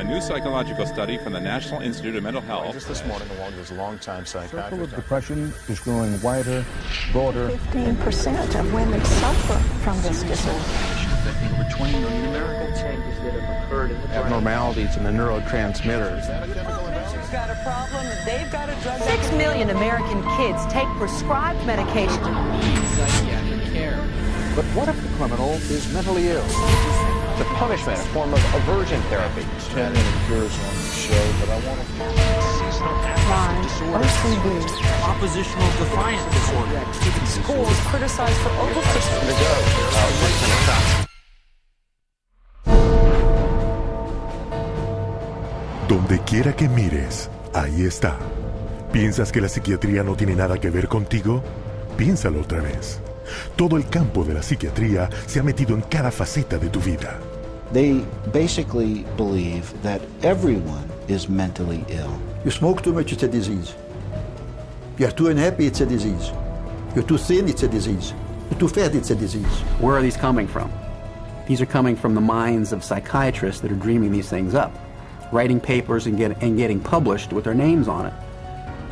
new psychological study from the National Institute of Mental Health. Just this morning, along with his longtime psychiatrist. The circle of depression is growing wider, broader. 15% of women suffer from this disorder. Affecting over 20 million Americans. Changes that have occurred in the brain. Abnormalities in the neurotransmitters. She's got a problem, they've got a drug. 6 million American kids take prescribed medication. Psychiatric care. But what if the criminal is mentally ill? The punishment, a form of aversion therapy. Can't interfere on the show, but I want to. OCD. Oppositional defiant disorder. Schools criticized for over-prescription. Donde quiera que mires, ahí está. ¿Piensas que la psiquiatría no tiene nada que ver contigo? Piénsalo otra vez. Todo el campo de la psiquiatría se ha metido en cada faceta de tu vida. They basically believe that everyone is mentally ill. You smoke too much, it's a disease. You're too unhappy, it's a disease. You're too thin, it's a disease. You're too fat, it's a disease. Where are these coming from? These are coming from the minds of psychiatrists that are dreaming these things up, writing papers and getting published with their names on it,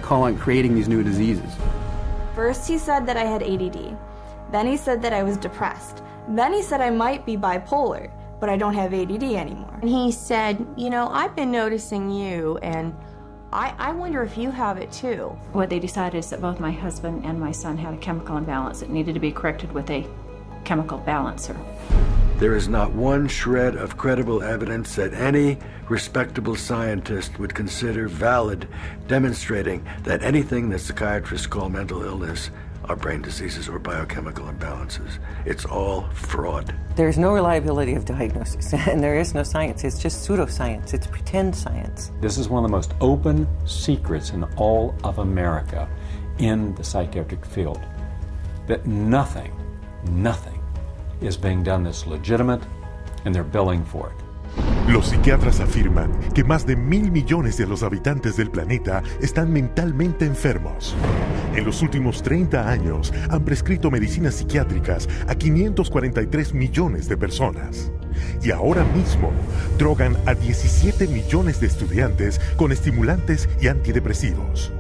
creating these new diseases. First he said that I had ADD. Then he said that I was depressed. Then he said I might be bipolar, but I don't have ADD anymore. And he said, you know, I've been noticing you, and I wonder if you have it too. What they decided is that both my husband and my son had a chemical imbalance that needed to be corrected with a chemical balancer. There is not one shred of credible evidence that any respectable scientist would consider valid, demonstrating that anything that psychiatrists call mental illness are brain diseases or biochemical imbalances. It's all fraud. There's no reliability of diagnosis, and there is no science. It's just pseudoscience. It's pretend science. This is one of the most open secrets in all of America in the psychiatric field, that nothing is being done that's legitimate, and they're billing for it. Los psiquiatras afirman que más de 1.000 millones de los habitantes del planeta están mentalmente enfermos. En los últimos 30 años han prescrito medicinas psiquiátricas a 543 millones de personas. Y ahora mismo drogan a 17 millones de estudiantes con estimulantes y antidepresivos.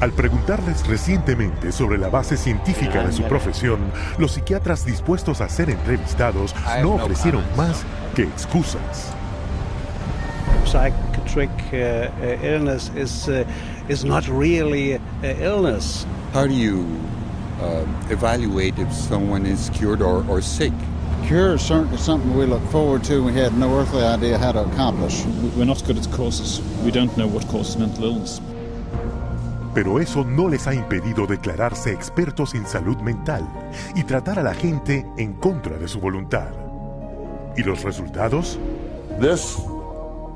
Al preguntarles recientemente sobre la base científica de su profesión, los psiquiatras dispuestos a ser entrevistados no ofrecieron más que excusas. Psychiatric illness is not really illness. How do you evaluate if someone is cured or sick? Cure is certainly something we look forward to. We had no earthly idea how to accomplish. We're not good at causes. We don't know what causes mental illness. Pero eso no les ha impedido declararse expertos en salud mental y tratar a la gente en contra de su voluntad. ¿Y los resultados? This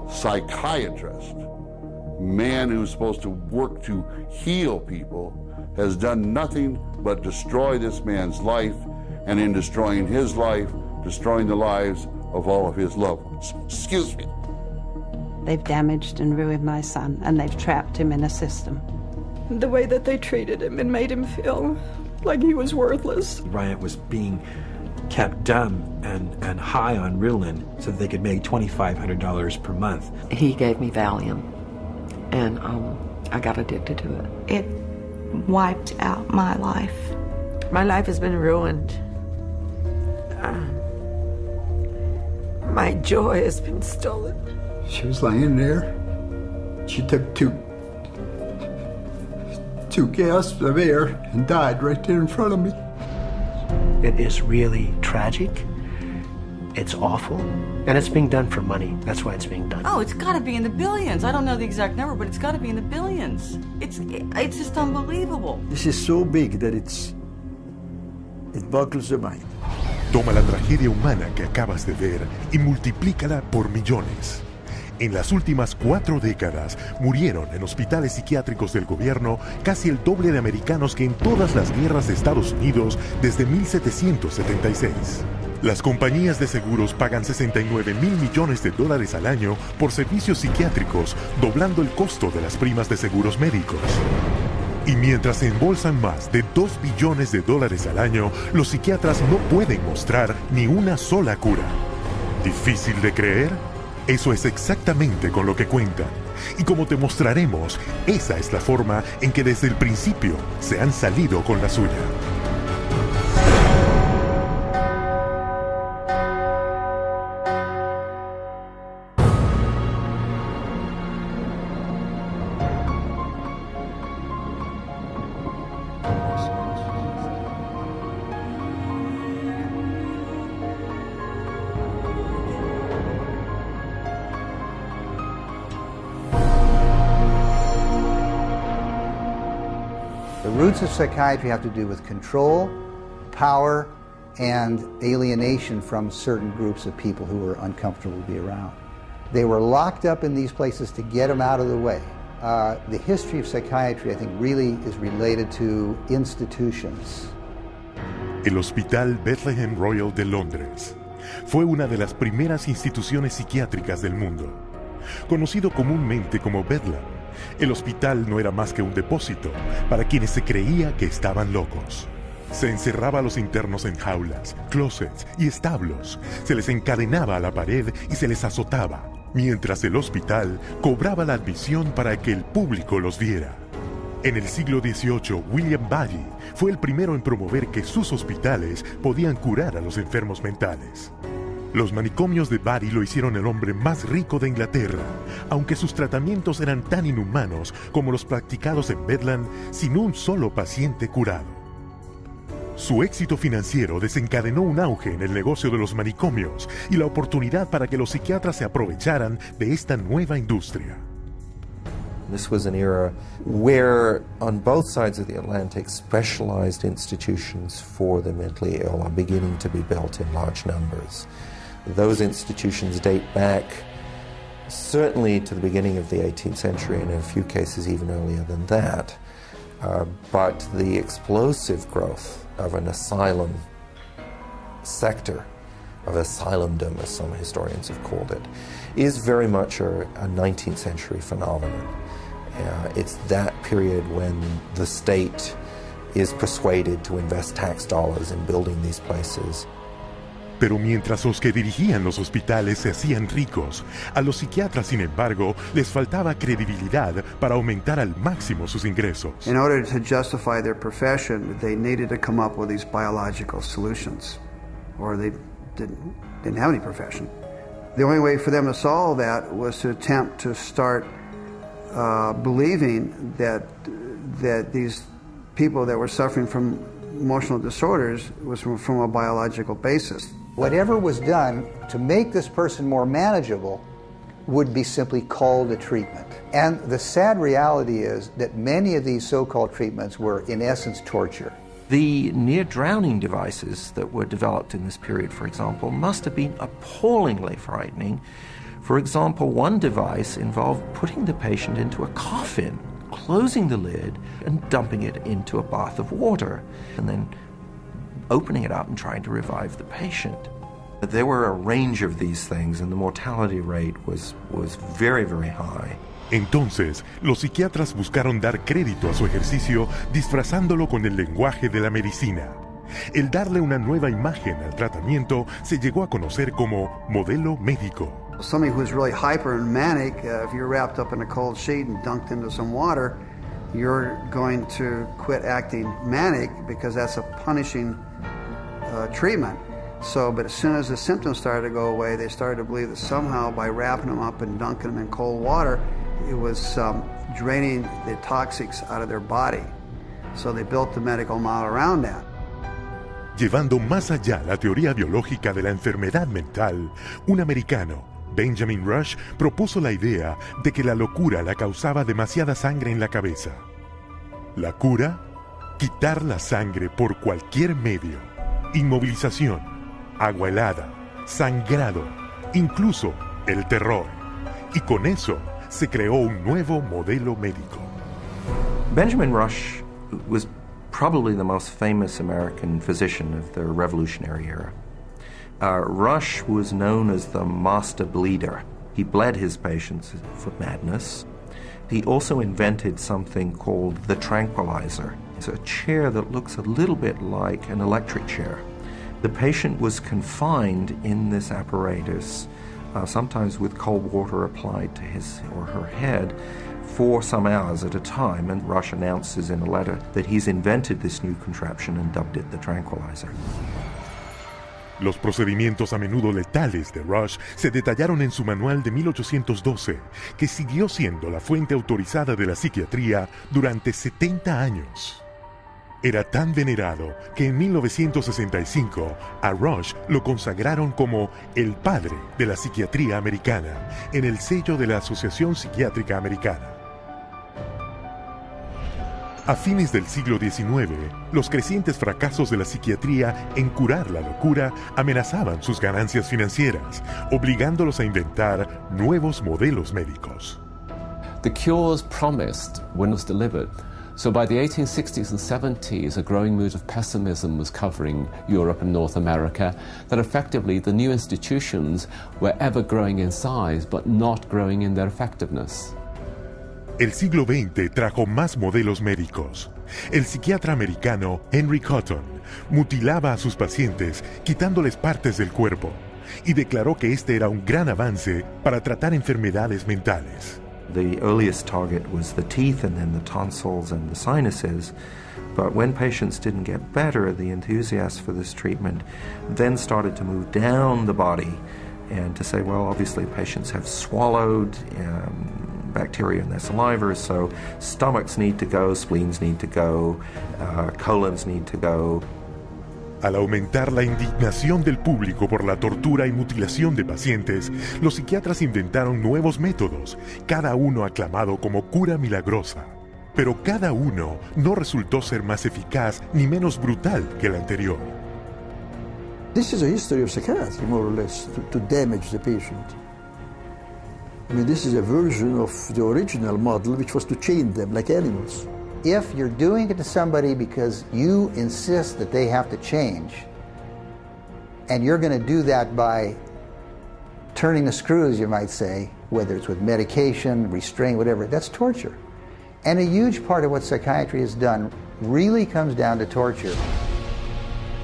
psychiatrist, man who's supposed to work to heal people, has done nothing but destroy this man's life, and in destroying his life, destroying the lives of all of his loved ones. Excuse me. They've damaged and ruined my son, and they've trapped him in a system. The way that they treated him and made him feel like he was worthless. Bryant was being kept dumb and high on Ritalin so that they could make $2,500 per month. He gave me Valium, and I got addicted to it. It wiped out my life. My life has been ruined. My joy has been stolen. She was lying there. She took two gasps of air and died right there in front of me. It is really tragic. It's awful. And it's being done for money. That's why it's being done. Oh, it's got to be in the billions. I don't know the exact number, but it's got to be in the billions. It's just unbelievable. This is so big that it boggles the mind. Toma la tragedia humana que acabas de ver y multiplícala por millones. En las últimas 4 décadas murieron en hospitales psiquiátricos del gobierno casi el doble de americanos que en todas las guerras de Estados Unidos desde 1776. Las compañías de seguros pagan $69 mil millones al año por servicios psiquiátricos, doblando el costo de las primas de seguros médicos. Y mientras se embolsan más de $2 billones al año, los psiquiatras no pueden mostrar ni una sola cura. ¿Difícil de creer? Eso es exactamente con lo que cuentan. Y como te mostraremos, esa es la forma en que desde el principio se han salido con la suya. The roots of psychiatry have to do with control, power, and alienation from certain groups of people who were uncomfortable to be around. They were locked up in these places to get them out of the way. The history of psychiatry, I think, really is related to institutions. El Hospital Bethlehem Royal de Londres fue una de las primeras instituciones psiquiátricas del mundo. Conocido comúnmente como Bedlam, el hospital no era más que un depósito para quienes se creía que estaban locos. Se encerraba a los internos en jaulas, closets y establos, se les encadenaba a la pared y se les azotaba, mientras el hospital cobraba la admisión para que el público los viera. En el siglo XVIII, William Bailey fue el primero en promover que sus hospitales podían curar a los enfermos mentales. Los manicomios de Bailey lo hicieron el hombre más rico de Inglaterra, aunque sus tratamientos eran tan inhumanos como los practicados en Bedlam sin un solo paciente curado. Su éxito financiero desencadenó un auge en el negocio de los manicomios y la oportunidad para que los psiquiatras se aprovecharan de esta nueva industria. This was an era where, on both sides of the Atlantic, specialized institutions for the mentally ill are beginning to be built in large numbers. Those institutions date back certainly to the beginning of the 18th century, and in a few cases even earlier than that. But the explosive growth of an asylum sector, of asylumdom, as some historians have called it, is very much a 19th century phenomenon. It's that period when the state is persuaded to invest tax dollars in building these places. Pero mientras los que dirigían los hospitales se hacían ricos, a los psiquiatras, sin embargo, les faltaba credibilidad para aumentar al máximo sus ingresos. In order to justify their profession, they needed to come up with these biological solutions, or they didn't have any profession. The only way for them to solve that was to attempt to start believing that these people that were suffering from emotional disorders was from a biological basis. Whatever was done to make this person more manageable would be simply called a treatment. And the sad reality is that many of these so-called treatments were, in essence, torture. The near-drowning devices that were developed in this period, for example, must have been appallingly frightening. For example, one device involved putting the patient into a coffin, closing the lid, and dumping it into a bath of water, and then opening it up and trying to revive the patient. There were a range of these things, and the mortality rate was very, very high. Entonces, los psiquiatras buscaron dar crédito a su ejercicio disfrazándolo con el lenguaje de la medicina. El darle una nueva imagen al tratamiento se llegó a conocer como modelo médico. Somebody who's really hyper and manic, if you're wrapped up in a cold sheet and dunked into some water, you're going to quit acting manic because that's a punishing treatment. But as soon as the symptoms started to go away, they started to believe that somehow by wrapping them up and dunking them in cold water, it was draining the toxics out of their body. So they built the medical model around that. Llevando más allá la teoría biológica de la enfermedad mental, un americano, Benjamin Rush, propuso la idea de que la locura la causaba demasiada sangre en la cabeza. La cura, quitar la sangre por cualquier medio. Inmovilización, agua helada, sangrado, incluso el terror. Y con eso se creó un nuevo modelo médico. Benjamin Rush was probably the most famous American physician of the Revolutionary era. Rush was known as the master bleeder. He bled his patients for madness. He also invented something called the tranquilizer. It's a chair that looks a little bit like an electric chair. The patient was confined in this apparatus, sometimes with cold water applied to his or her head, for some hours at a time, and Rush announces in a letter that he's invented this new contraption and dubbed it the tranquilizer. Los procedimientos a menudo letales de Rush se detallaron en su manual de 1812, que siguió siendo la fuente autorizada de la psiquiatría durante 70 años. Era tan venerado que en 1965 a Rush lo consagraron como el padre de la psiquiatría americana en el sello de la Asociación Psiquiátrica Americana. A fines del siglo XIX, los crecientes fracasos de la psiquiatría en curar la locura amenazaban sus ganancias financieras, obligándolos a inventar nuevos modelos médicos. The cures promised when it was delivered. So by the 1860s and 70s, a growing mood of pessimism was covering Europe and North America, that effectively the new institutions were ever growing in size but not growing in their effectiveness. El siglo XX trajo más modelos médicos. El psiquiatra americano Henry Cotton mutilaba a sus pacientes quitándoles partes del cuerpo y declaró que este era un gran avance para tratar enfermedades mentales. The earliest target was the teeth and then the tonsils and the sinuses. But when patients didn't get better, the enthusiasts for this treatment then started to move down the body and to say, well, obviously patients have swallowed bacteria in their saliva, so stomachs need to go, spleens need to go, colons need to go. Al aumentar la indignación del público por la tortura y mutilación de pacientes, los psiquiatras inventaron nuevos métodos, cada uno aclamado como cura milagrosa. Pero cada uno no resultó ser más eficaz ni menos brutal que el anterior. This is a history of psychiatry, more or less, to damage the patient. I mean, this is a version of the original model, which was to chain them like animals. If you're doing it to somebody because you insist that they have to change, and you're going to do that by turning the screws, you might say, whether it's with medication, restraint, whatever, that's torture. And a huge part of what psychiatry has done really comes down to torture.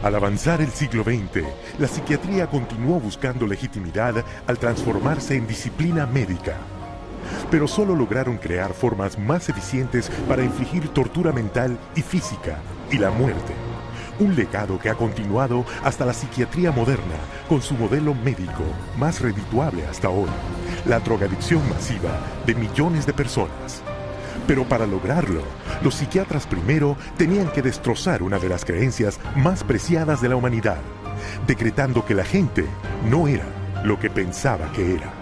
Al avanzar el siglo XX, la psiquiatría continuó buscando legitimidad al transformarse en disciplina médica. Pero solo lograron crear formas más eficientes para infligir tortura mental y física, y la muerte. Un legado que ha continuado hasta la psiquiatría moderna, con su modelo médico más redituable hasta hoy, la drogadicción masiva de millones de personas. Pero para lograrlo, los psiquiatras primero tenían que destrozar una de las creencias más preciadas de la humanidad, decretando que la gente no era lo que pensaba que era.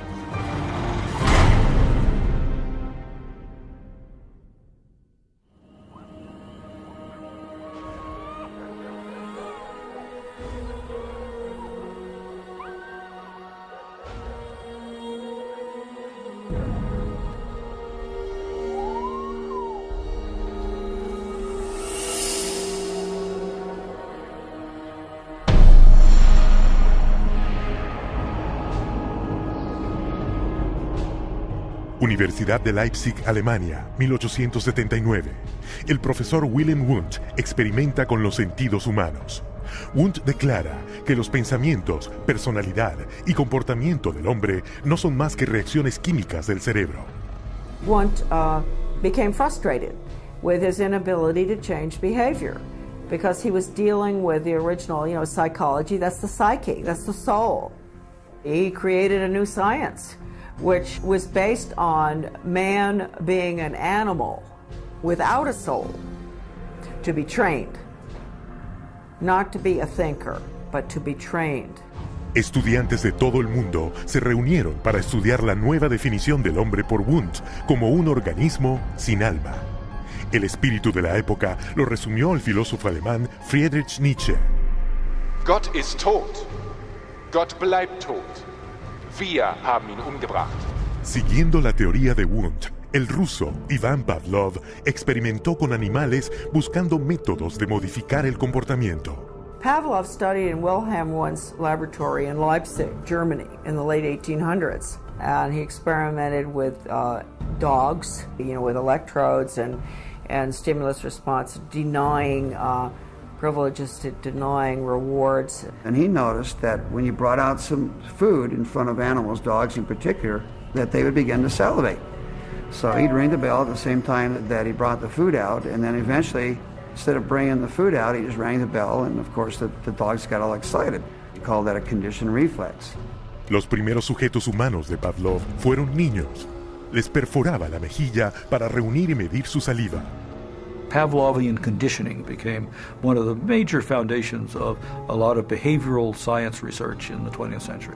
Universidad de Leipzig, Alemania, 1879. El profesor Wilhelm Wundt experimenta con los sentidos humanos. Wundt declara que los pensamientos, personalidad y comportamiento del hombre no son más que reacciones químicas del cerebro. Wundt became frustrated with his inability to change behavior because he was dealing with the original, psychology. That's the psyche, that's the soul. He created a new science, which was based on man being an animal without a soul, to be trained. Not to be a thinker, but to be trained. Estudiantes de todo el mundo se reunieron para estudiar la nueva definición del hombre por Wundt como un organismo sin alma. El espíritu de la época lo resumió el filósofo alemán Friedrich Nietzsche. Gott ist tot. Gott bleibt tot. Wir haben ihn umgebracht. Siguiendo la teoría de Wundt, el ruso Ivan Pavlov experimentó con animales buscando métodos de modificar el comportamiento. Pavlov studied in Wilhelm Wundt's laboratory in Leipzig, Germany, in the late 1800s. And he experimented with dogs, with electrodes and stimulus response, denying privileges to denying rewards. And he noticed that when you brought out some food in front of animals, dogs in particular, that they would begin to salivate. So he'd ring the bell at the same time that he brought the food out, and then eventually, instead of bringing the food out, he just rang the bell, and of course the dogs got all excited. He called that a conditioned reflex. Los primeros sujetos humanos de Pavlov fueron niños. Les perforaba la mejilla para reunir y medir su saliva. Pavlovian conditioning became one of the major foundations of a lot of behavioral science research in the 20th century.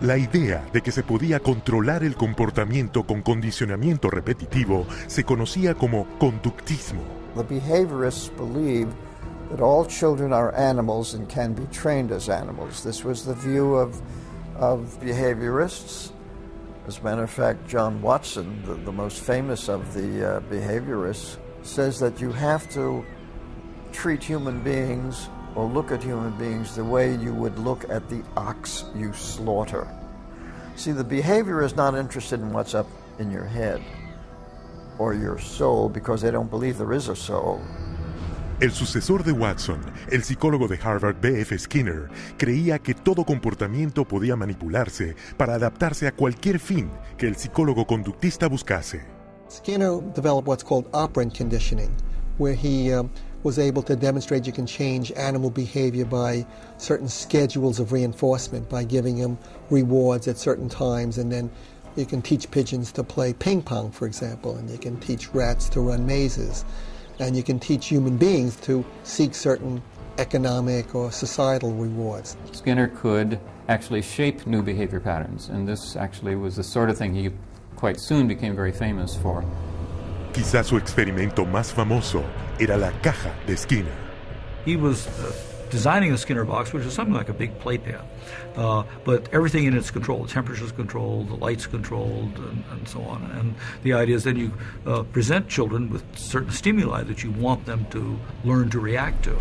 La idea de que se podía controlar el comportamiento con condicionamiento repetitivo se conocía como conductismo. The behaviorists believed that all children are animals and can be trained as animals. This was the view of behaviorists. As a matter of fact, John Watson, the most famous of the behaviorists, says that you have to treat human beings or look at human beings the way you would look at the ox you slaughter. See, the behavior is not interested in what's up in your head or your soul because they don't believe there is a soul. El sucesor de Watson, el psicólogo de Harvard B.F. Skinner, creía que todo comportamiento podía manipularse para adaptarse a cualquier fin que el psicólogo conductista buscase. Skinner developed what's called operant conditioning, where he was able to demonstrate you can change animal behavior by certain schedules of reinforcement, by giving them rewards at certain times, and then you can teach pigeons to play ping pong, for example, and you can teach rats to run mazes. And you can teach human beings to seek certain economic or societal rewards. Skinner could actually shape new behavior patterns, and this actually was the sort of thing he quite soon became very famous for. Quizás su experimento más famoso era la caja de Skinner. He was designing a Skinner box, which is something like a big playpen, but everything in it's controlled. The temperature's controlled, the light's controlled, and so on. And the idea is then you present children with certain stimuli that you want them to learn to react to.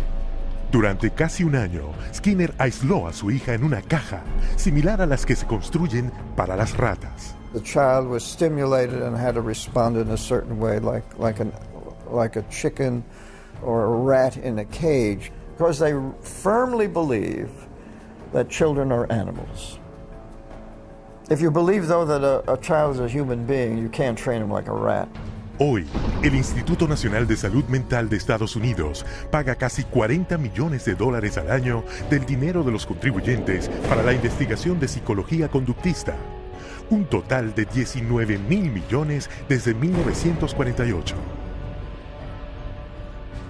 Durante casi un año, Skinner aisló a su hija en una caja, similar a las que se construyen para las ratas. The child was stimulated and had to respond in a certain way, like a chicken or a rat in a cage, because they firmly believe that children are animals. If you believe, though, that a child is a human being, you can't train him like a rat. Hoy, el Instituto Nacional de Salud Mental de Estados Unidos paga casi $40 millones al año del dinero de los contribuyentes para la investigación de psicología conductista. Un total de $19,000 millones desde 1948.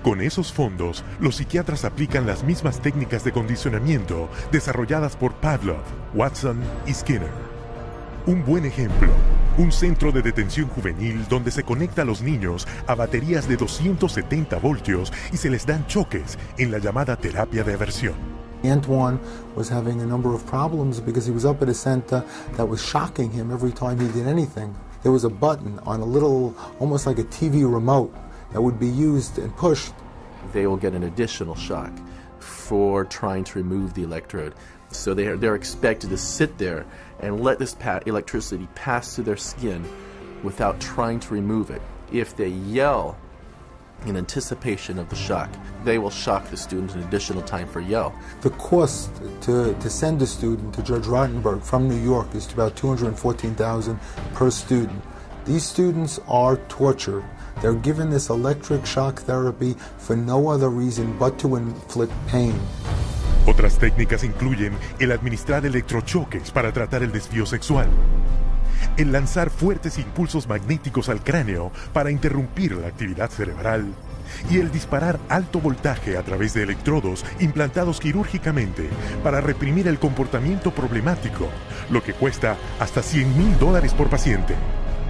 Con esos fondos, los psiquiatras aplican las mismas técnicas de condicionamiento desarrolladas por Pavlov, Watson y Skinner. Un buen ejemplo, un centro de detención juvenil donde se conecta a los niños a baterías de 270 voltios y se les dan choques en la llamada terapia de aversión. Antoine was having a number of problems because he was up at a center that was shocking him every time he did anything. There was a button on a little, almost like a TV remote, that would be used and pushed. They will get an additional shock for trying to remove the electrode. So they're expected to sit there and let this electricity pass through their skin without trying to remove it. If they yell in anticipation of the shock, they will shock the student an additional time for yell. The cost to send a student to Judge Rottenberg from New York is about $214,000 per student. These students are tortured. They're given this electric shock therapy for no other reason but to inflict pain. Otras técnicas incluyen el administrar electrochoques para tratar el desvío sexual, el lanzar fuertes impulsos magnéticos al cráneo para interrumpir la actividad cerebral y el disparar alto voltaje a través de electrodos implantados quirúrgicamente para reprimir el comportamiento problemático, lo que cuesta hasta $100,000 por paciente.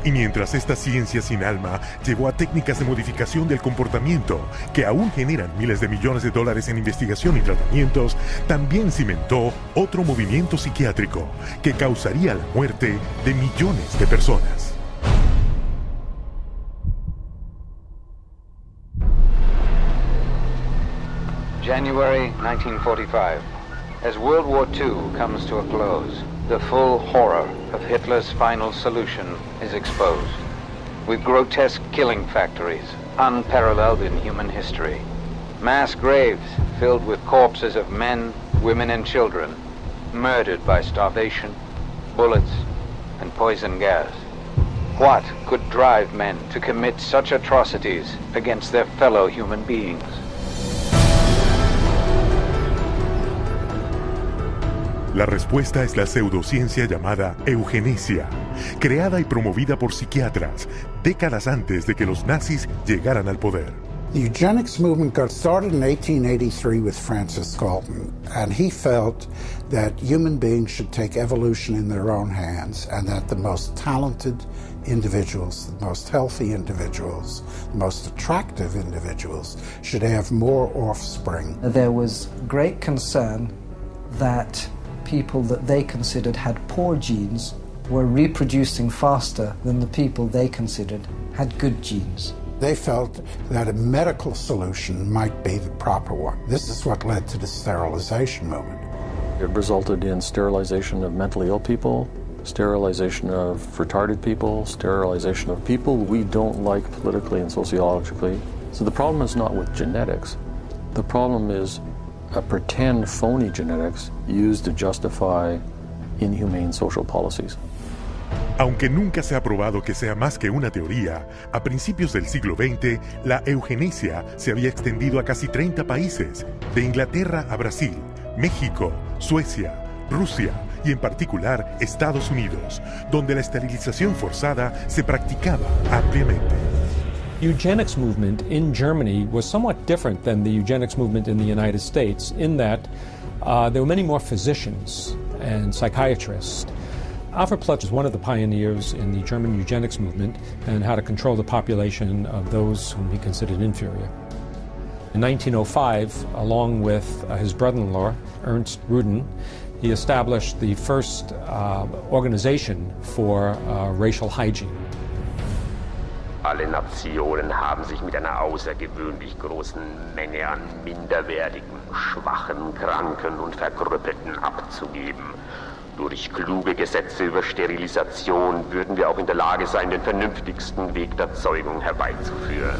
Y mientras esta ciencia sin alma llevó a técnicas de modificación del comportamiento que aún generan miles de millones de dólares en investigación y tratamientos, también cimentó otro movimiento psiquiátrico que causaría la muerte de millones de personas. January 1945. As World War II comes to a close, the full horror of Hitler's final solution is exposed, with grotesque killing factories unparalleled in human history. Mass graves filled with corpses of men, women, and children, murdered by starvation, bullets, and poison gas. What could drive men to commit such atrocities against their fellow human beings? La respuesta es la pseudociencia llamada eugenesia, creada y promovida por psiquiatras décadas antes de que los nazis llegaran al poder. The eugenics movement got started in 1883 with Francis Galton, and he felt that human beings should take evolution in their own hands, and that the most talented individuals, the most healthy individuals, the most attractive individuals should have more offspring. There was great concern that people that they considered had poor genes were reproducing faster than the people they considered had good genes. They felt that a medical solution might be the proper one. This is what led to the sterilization movement. It resulted in sterilization of mentally ill people, sterilization of retarded people, sterilization of people we don't like politically and sociologically. So the problem is not with genetics. The problem is a pretend phony genetics used to justify inhumane social policies. Aunque nunca se ha probado que sea más que una teoría, a principios del siglo XX, la eugenesia se había extendido a casi 30 países, de Inglaterra a Brasil, México, Suecia, Rusia y en particular Estados Unidos, donde la esterilización forzada se practicaba ampliamente. Eugenics movement in Germany was somewhat different than the eugenics movement in the United States in that there were many more physicians and psychiatrists. Alfred Ploetz was one of the pioneers in the German eugenics movement and how to control the population of those whom he considered inferior. In 1905, along with his brother-in-law, Ernst Ruden, he established the first organization for racial hygiene. Alle Nationen haben sich mit einer außergewöhnlich großen Menge an minderwertigen, schwachen, kranken und Verkrüppelten abzugeben. Durch kluge Gesetze über Sterilisation würden wir auch in der Lage sein, den vernünftigsten Weg der Zeugung herbeizuführen.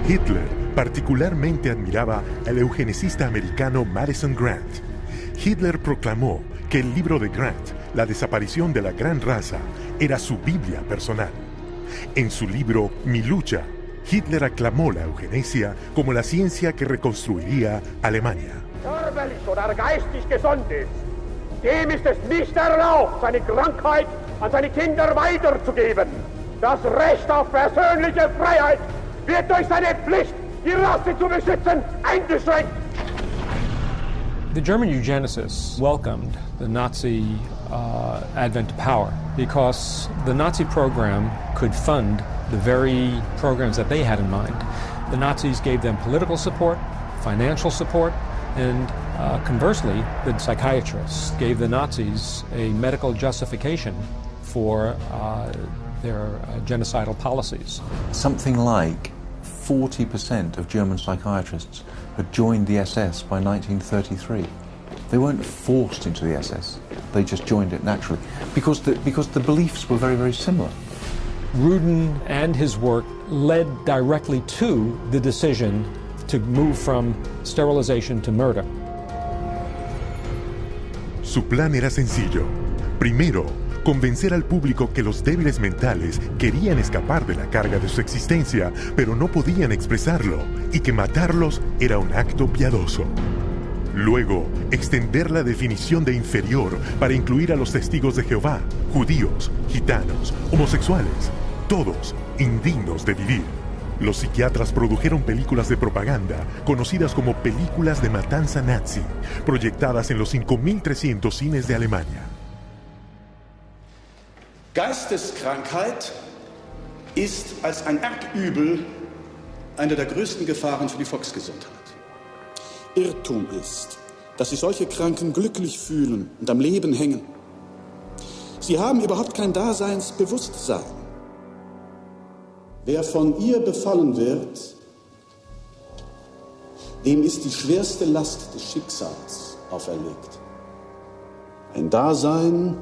Hitler particularmente admiraba al eugenicista americano Madison Grant. Hitler proclamó que el libro de Grant, La desaparición de la gran raza, era su Biblia personal. En su libro Mi lucha, Hitler aclamó la eugenesia como la ciencia que reconstruiría Alemania. Körperlich oder geistig gesund ist, dem ist es nicht erlaubt, seine Krankheit an seine Kinder weiterzugeben. Das Recht auf persönliche Freiheit wird durch seine Pflicht, die Rasse zu beschützen, eingeschränkt. The German eugenicists welcomed the Nazi advent to power because the Nazi program could fund the very programs that they had in mind. The Nazis gave them political support, financial support, and conversely, the psychiatrists gave the Nazis a medical justification for their genocidal policies. Something like 40% of German psychiatrists had joined the SS by 1933. They weren't forced into the SS, they just joined it naturally, because the beliefs were very, very similar. Ruden and his work led directly to the decision to move from sterilization to murder. Su plan era sencillo. Primero, convencer al público que los débiles mentales querían escapar de la carga de su existencia, pero no podían expresarlo, y que matarlos era un acto piadoso. Luego, extender la definición de inferior para incluir a los testigos de Jehová, judíos, gitanos, homosexuales, todos indignos de vivir. Los psiquiatras produjeron películas de propaganda, conocidas como películas de matanza nazi, proyectadas en los 5.300 cines de Alemania. Geisteskrankheit ist als ein Erbübel eine der größten Gefahren für die Volksgesundheit. Irrtum ist, dass sich solche Kranken glücklich fühlen und am Leben hängen. Sie haben überhaupt kein Daseinsbewusstsein. Wer von ihr befallen wird, dem ist die schwerste Last des Schicksals auferlegt. Ein Dasein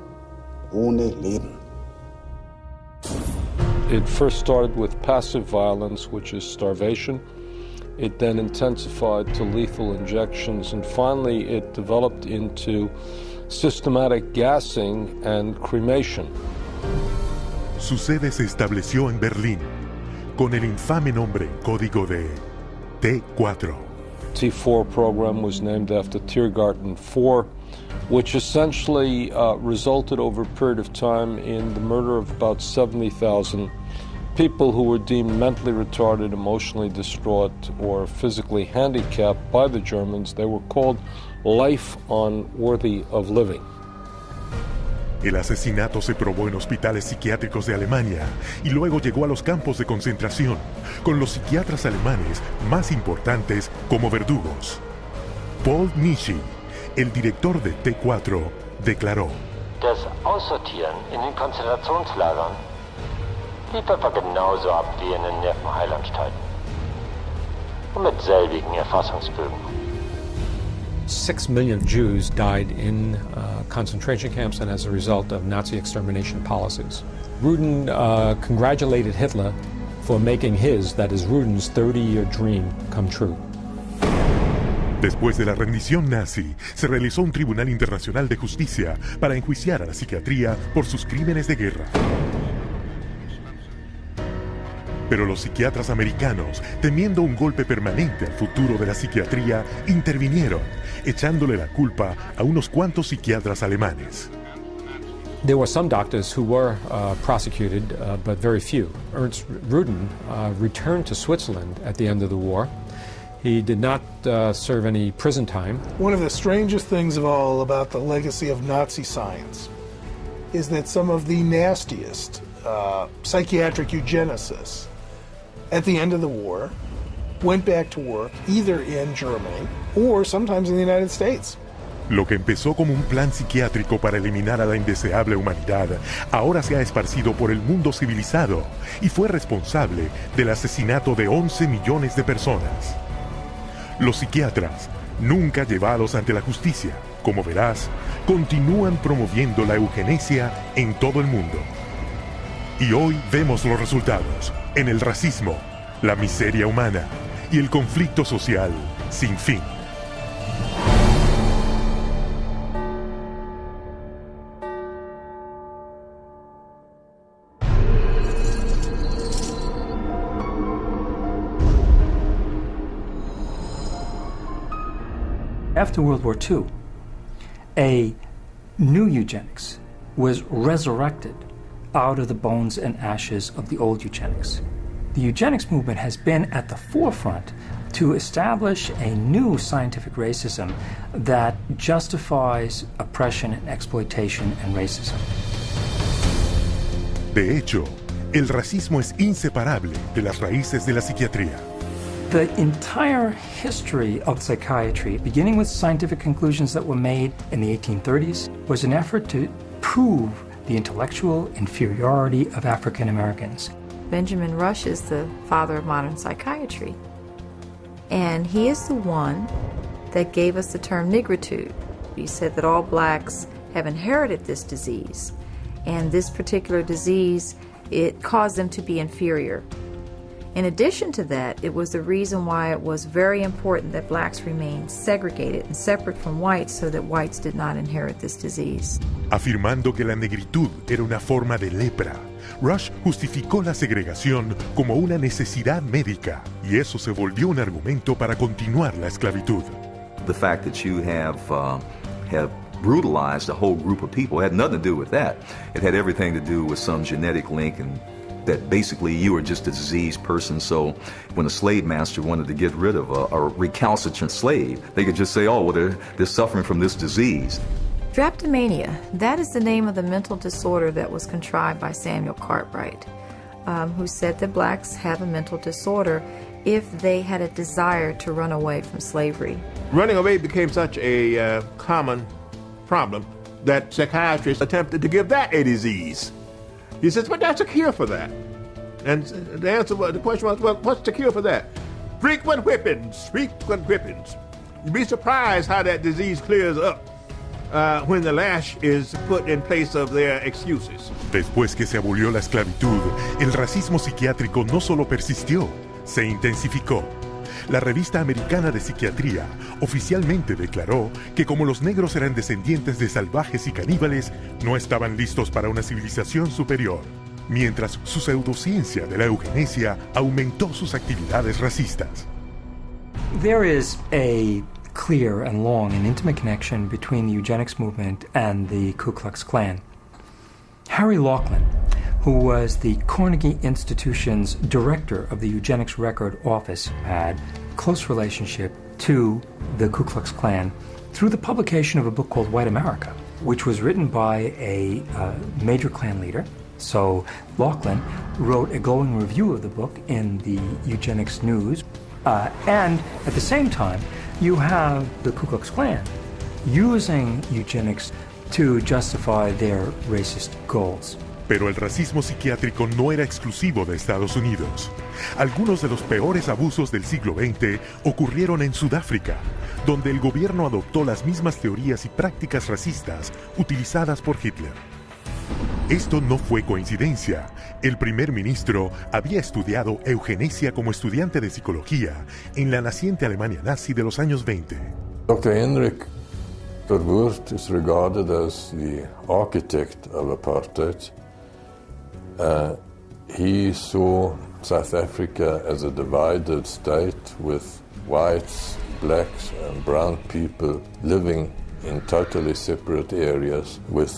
ohne Leben. It first started with passive violence, which is starvation, It then intensified to lethal injections, and finally it developed into systematic gassing and cremation. Su sede se estableció en Berlín, con el infame nombre en código de T4. T4 program was named after Tiergarten 4, which essentially resulted over a period of time in the murder of about 70,000 people who were deemed mentally retarded, emotionally distraught, or physically handicapped by the Germans. They were called life unworthy of living. El asesinato se probó en hospitales psiquiátricos de Alemania y luego llegó a los campos de concentración, con los psiquiatras alemanes más importantes como verdugos. Paul Nishi, el director de T4, declaró: Das Aussortieren in den Konzentrationslagern lief etwa genauso ab wie in den Nervenheilanstalten. Und mit selbigen Erfassungsbögen. 6 million Jews died in concentration camps and as a result of Nazi extermination policies. Rudin congratulated Hitler for making his, that is Rudin's, 30-year dream come true. Después de la rendición nazi, se realizó un Tribunal Internacional de Justicia para enjuiciar a la psiquiatría por sus crímenes de guerra. Pero los psiquiatras americanos, temiendo un golpe permanente al futuro de la psiquiatría, intervinieron, echándole la culpa a unos cuantos psiquiatras alemanes. There were some doctors who were prosecuted, but very few. Ernst Rudin returned to Switzerland at the end of the war. He did not serve any prison time. One of the strangest things of all about the legacy of Nazi science is that some of the nastiest psychiatric eugenicists at the end of the war went back to work either in Germany or sometimes in the United States. Lo que empezó como un plan psiquiátrico para eliminar a la indeseable humanidad, ahora se ha esparcido por el mundo civilizado y fue responsable del asesinato de 11 millones de personas. Los psiquiatras, nunca llevados ante la justicia, como verás, continúan promoviendo la eugenesia en todo el mundo. Y hoy vemos los resultados en el racismo, la miseria humana y el conflicto social sin fin. After World War II, a new eugenics was resurrected out of the bones and ashes of the old eugenics. The eugenics movement has been at the forefront to establish a new scientific racism that justifies oppression and exploitation and racism. De hecho, el racismo es inseparable de las raíces de la psiquiatría. The entire history of psychiatry, beginning with scientific conclusions that were made in the 1830s, was an effort to prove the intellectual inferiority of African Americans. Benjamin Rush is the father of modern psychiatry. And he is the one that gave us the term nigritude. He said that all blacks have inherited this disease. And this particular disease, it caused them to be inferior. In addition to that, it was the reason why it was very important that blacks remain segregated and separate from whites so that whites did not inherit this disease. Afirmando que la negritud era una forma de lepra, Rush justificó la segregación como una necesidad médica, y eso se volvió un argumento para continuar la esclavitud. The fact that you have brutalized a whole group of people had nothing to do with that. It had everything to do with some genetic link, and that basically you were just a diseased person. So when a slave master wanted to get rid of a recalcitrant slave, they could just say, oh, well, they're suffering from this disease. Drapetomania, that is the name of the mental disorder that was contrived by Samuel Cartwright, who said that blacks have a mental disorder if they had a desire to run away from slavery. Running away became such a common problem that psychiatrists attempted to give that a disease. He says, but that's a cure for that. And the question was, well, what's the cure for that? Frequent whippings, frequent whippings. You'd be surprised how that disease clears up when the lash is put in place of their excuses. Después que se abolió la esclavitud, el racismo psiquiátrico no solo persistió, se intensificó. la revista americana de psiquiatría oficialmente declaró que como los negros eran descendientes de salvajes y caníbales, no estaban listos para una civilización superior, mientras su pseudociencia de la eugenesia aumentó sus actividades racistas. There is a clear and long and intimate connection between the eugenics movement and the Ku Klux Klan. Harry Laughlin, who was the Carnegie Institution's director of the Eugenics Record Office, had a close relationship to the Ku Klux Klan through the publication of a book called White America, which was written by a major Klan leader. So Laughlin wrote a glowing review of the book in the Eugenics News. And at the same time, you have the Ku Klux Klan using eugenics to justify their racist goals. Pero el racismo psiquiátrico no era exclusivo de Estados Unidos. Algunos de los peores abusos del siglo XX ocurrieron en Sudáfrica, donde el gobierno adoptó las mismas teorías y prácticas racistas utilizadas por Hitler. Esto no fue coincidencia. El primer ministro había estudiado eugenesia como estudiante de psicología en la naciente Alemania nazi de los años 20. Dr. Henrik Verwoerd is regarded as the architect of apartheid. He saw South Africa as a divided state with whites, blacks and brown people living in totally separate areas, with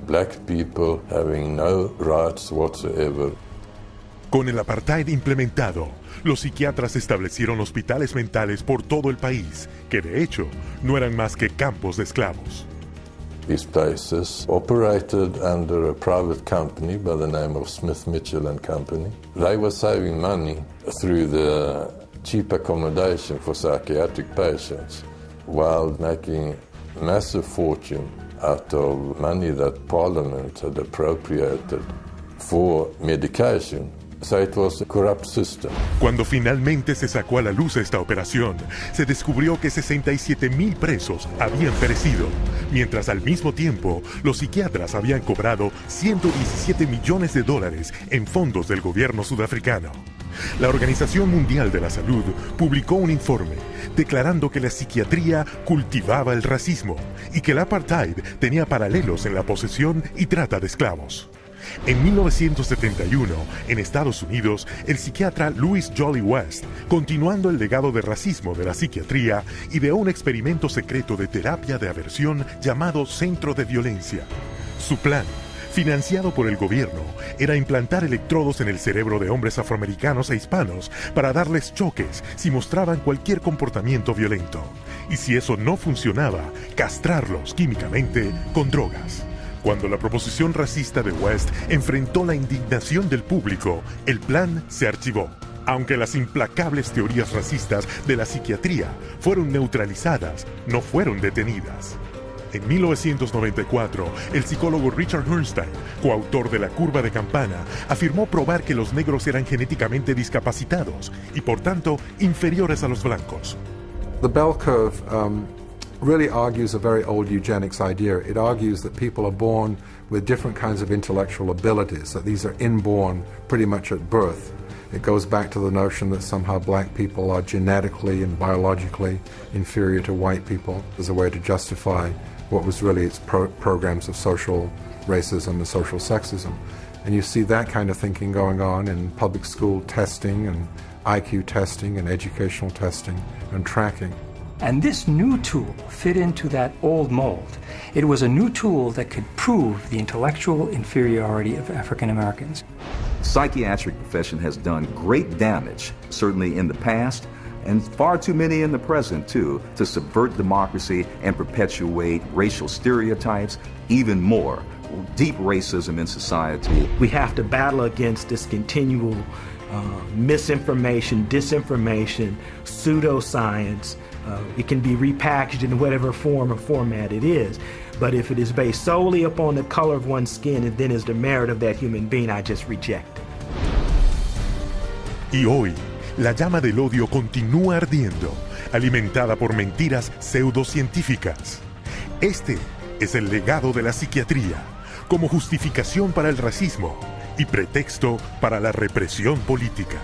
black people having no rights whatsoever. Con el apartheid implementado, los psiquiatras establecieron hospitales mentales por todo el país, que de hecho no eran más que campos de esclavos. These places operated under a private company by the name of Smith, Mitchell and Company. They were saving money through the cheap accommodation for psychiatric patients while making a massive fortune out of money that Parliament had appropriated for medication. So it was a corrupt system. Cuando finalmente se sacó a la luz esta operación, se descubrió que 67,000 presos habían perecido, mientras al mismo tiempo los psiquiatras habían cobrado $117 millones en fondos del gobierno sudafricano. La Organización Mundial de la Salud publicó un informe declarando que la psiquiatría cultivaba el racismo y que el apartheid tenía paralelos en la posesión y trata de esclavos. En 1971, en Estados Unidos, el psiquiatra Louis Jolly West, continuando el legado de racismo de la psiquiatría, ideó un experimento secreto de terapia de aversión llamado Centro de Violencia. Su plan, financiado por el gobierno, era implantar electrodos en el cerebro de hombres afroamericanos e hispanos para darles choques si mostraban cualquier comportamiento violento. Y si eso no funcionaba, castrarlos químicamente con drogas. Cuando la proposición racista de West enfrentó la indignación del público, el plan se archivó. Aunque las implacables teorías racistas de la psiquiatría fueron neutralizadas, no fueron detenidas. En 1994, el psicólogo Richard Herrnstein, coautor de La curva de Campana, afirmó probar que los negros eran genéticamente discapacitados y, por tanto, inferiores a los blancos. The bell curve really argues a very old eugenics idea. It argues that people are born with different kinds of intellectual abilities, that these are inborn pretty much at birth. It goes back to the notion that somehow black people are genetically and biologically inferior to white people as a way to justify what was really its programs of social racism and social sexism. And you see that kind of thinking going on in public school testing and IQ testing and educational testing and tracking. And this new tool fit into that old mold. It was a new tool that could prove the intellectual inferiority of African Americans. Psychiatric profession has done great damage, certainly in the past, and far too many in the present, too, to subvert democracy and perpetuate racial stereotypes, even more, deep racism in society. We have to battle against this continual misinformation, disinformation, pseudoscience. It can be repackaged in whatever form or format it is. But if it is based solely upon the color of one's skin and then is the merit of that human being, I just reject it. Y hoy, la llama del odio continúa ardiendo, alimentada por mentiras pseudocientíficas. Este es el legado de la psiquiatría, como justificación para el racismo y pretexto para la represión política.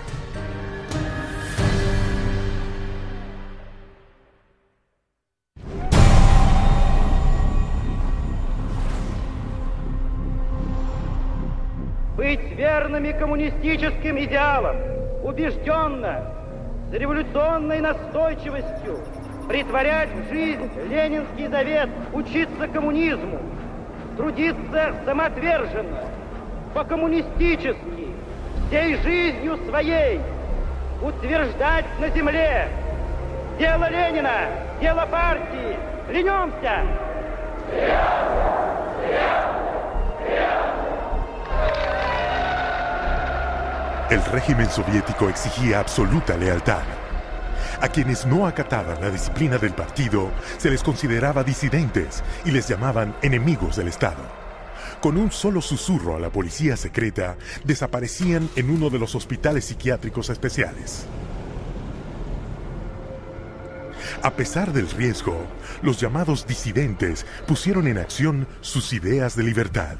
быть верными коммунистическим идеалам, убежденно, с революционной настойчивостью претворять в жизнь ленинский завет, учиться коммунизму, трудиться самоотверженно, по-коммунистически, всей жизнью своей, утверждать на земле дело Ленина, дело партии. Клянемся! El régimen soviético exigía absoluta lealtad. A quienes no acataban la disciplina del partido se les consideraba disidentes y les llamaban enemigos del Estado. Con un solo susurro a la policía secreta, desaparecían en uno de los hospitales psiquiátricos especiales. A pesar del riesgo, los llamados disidentes pusieron en acción sus ideas de libertad.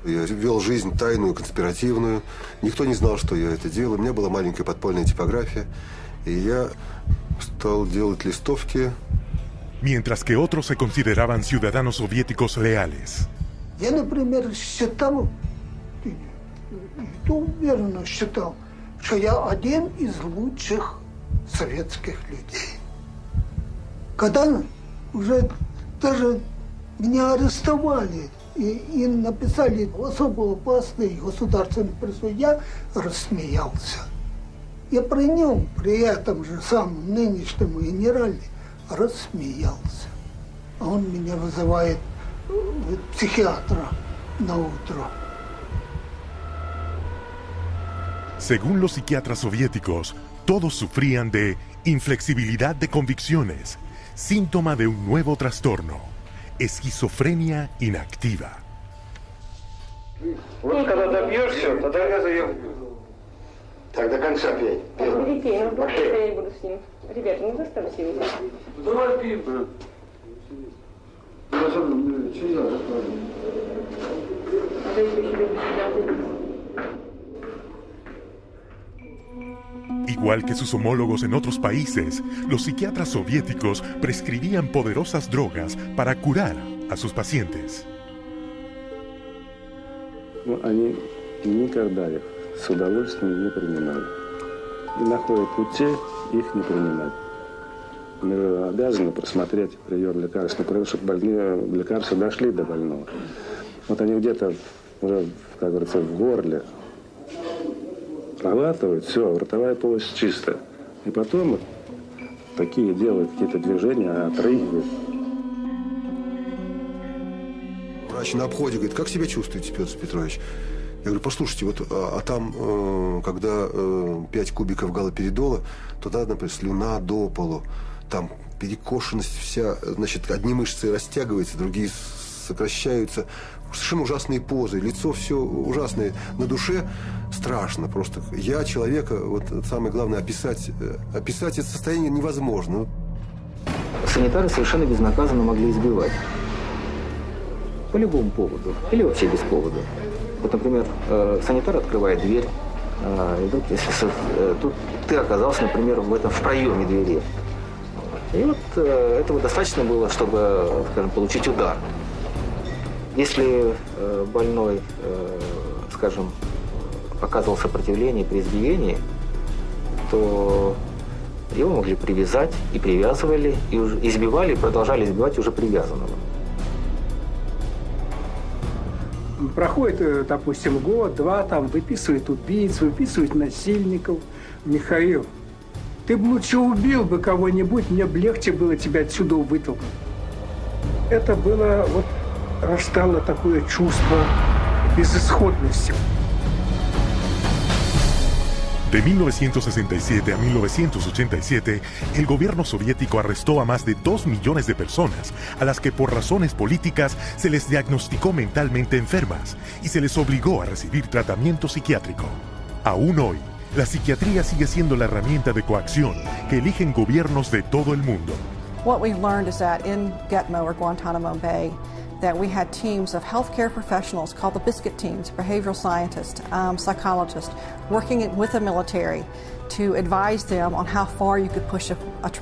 Я вел жизнь тайную, конспиративную. Никто не знал, что я это делаю. У меня была маленькая подпольная типография. И я стал делать листовки. Mientras que otros se consideraban ciudadanos soviéticos leales. Я, например, считал, уверенно считал, что я один из лучших советских людей. Когда уже даже меня арестовали и написали особо опасный государственный призыв, я рассмеялся. Я при нем, при этом же самом нынешнем генерале, рассмеялся. А он меня вызывает psiquiatra na utro. Según los psiquiatras soviéticos, todos sufrían de inflexibilidad de convicciones, síntoma de un nuevo trastorno, esquizofrenia inactiva. Вот когда добьешься, тогда я заем. Так, до конца пей. Я не буду с ним. Ребята, не заставьте его. Давай пей. Igual que sus homólogos en otros países, los psiquiatras soviéticos prescribían poderosas drogas para curar a sus pacientes. Они никогда их с удовольствием не принимали. И находят пути их не принимать. Мы обязаны просмотреть прием лекарств, чтобы больные лекарства дошли до больного. Вот они где-то уже, как говорится, в горле проглатывают, все, ротовая полость чистая. И потом вот такие делают какие-то движения, отрыгивают. Врач на обходе говорит, как себя чувствуете, Петр Петрович? Я говорю, послушайте, вот, а там, когда 5 кубиков галоперидола, туда, например, слюна до полу, там перекошенность вся, значит, одни мышцы растягиваются, другие сокращаются, совершенно ужасные позы, лицо все ужасное, на душе страшно просто. Я человека, вот самое главное, описать это состояние невозможно. Санитары совершенно безнаказанно могли избивать. По любому поводу. Или вообще без повода. Вот, например, санитар открывает дверь, и вдруг, если тут ты оказался, например, в проеме двери. И вот этого достаточно было, чтобы, скажем, получить удар. Если больной, скажем, оказывал сопротивление при избиении, то его могли привязать, и привязывали, и избивали, и продолжали избивать уже привязанного. Проходит, допустим, год-два, там выписывают убийц, выписывают насильников. Михаил, ты бы лучше убил бы кого-нибудь, мне бы легче было тебя отсюда вытолкнуть. Это было, вот, растало такое чувство безысходности. De 1967 a 1987, el gobierno soviético arrestó a más de 2 millones de personas, a las que por razones políticas se les diagnosticó mentalmente enfermas y se les obligó a recibir tratamiento psiquiátrico. Aún hoy, la psiquiatría sigue siendo la herramienta de coacción que eligen gobiernos de todo el mundo. What we've learned is that in Gitmo or Guantanamo Bay, that we had teams of healthcare professionals called the biscuit teams, behavioral scientists, psychologists, working with the military to advise them on how far you could push a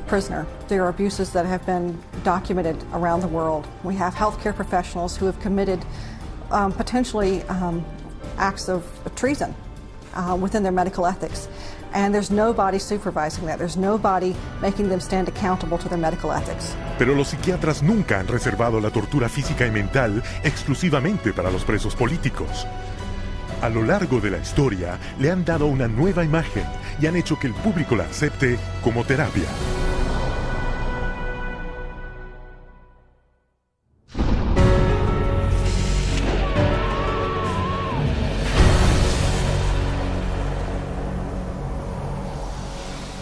prisoner. There are abuses that have been documented around the world. We have healthcare professionals who have committed potentially acts of treason within their medical ethics. And there's nobody supervising that. There's nobody making them stand accountable to their medical ethics. Pero los psiquiatras nunca han reservado la tortura física y mental exclusivamente para los presos políticos. A lo largo de la historia le han dado una nueva imagen y han hecho que el público la acepte como terapia.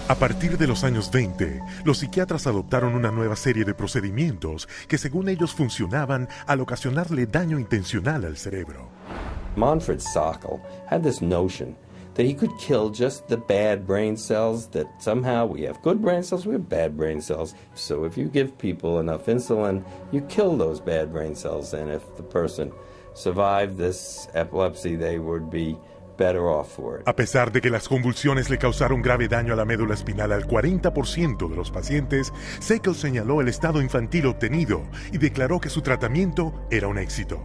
A partir de los años 20, los psiquiatras adoptaron una nueva serie de procedimientos que según ellos funcionaban al ocasionarle daño intencional al cerebro. Manfred Sackel had this notion that he could kill just the bad brain cells, that somehow we have good brain cells, we have bad brain cells. So if you give people enough insulin, you kill those bad brain cells, and if the person survived this epilepsy, they would be better off for it. A pesar de que las convulsiones le causaron grave daño a la médula espinal al 40% de los pacientes, Sackel señaló el estado infantil obtenido y declaró que su tratamiento era un éxito.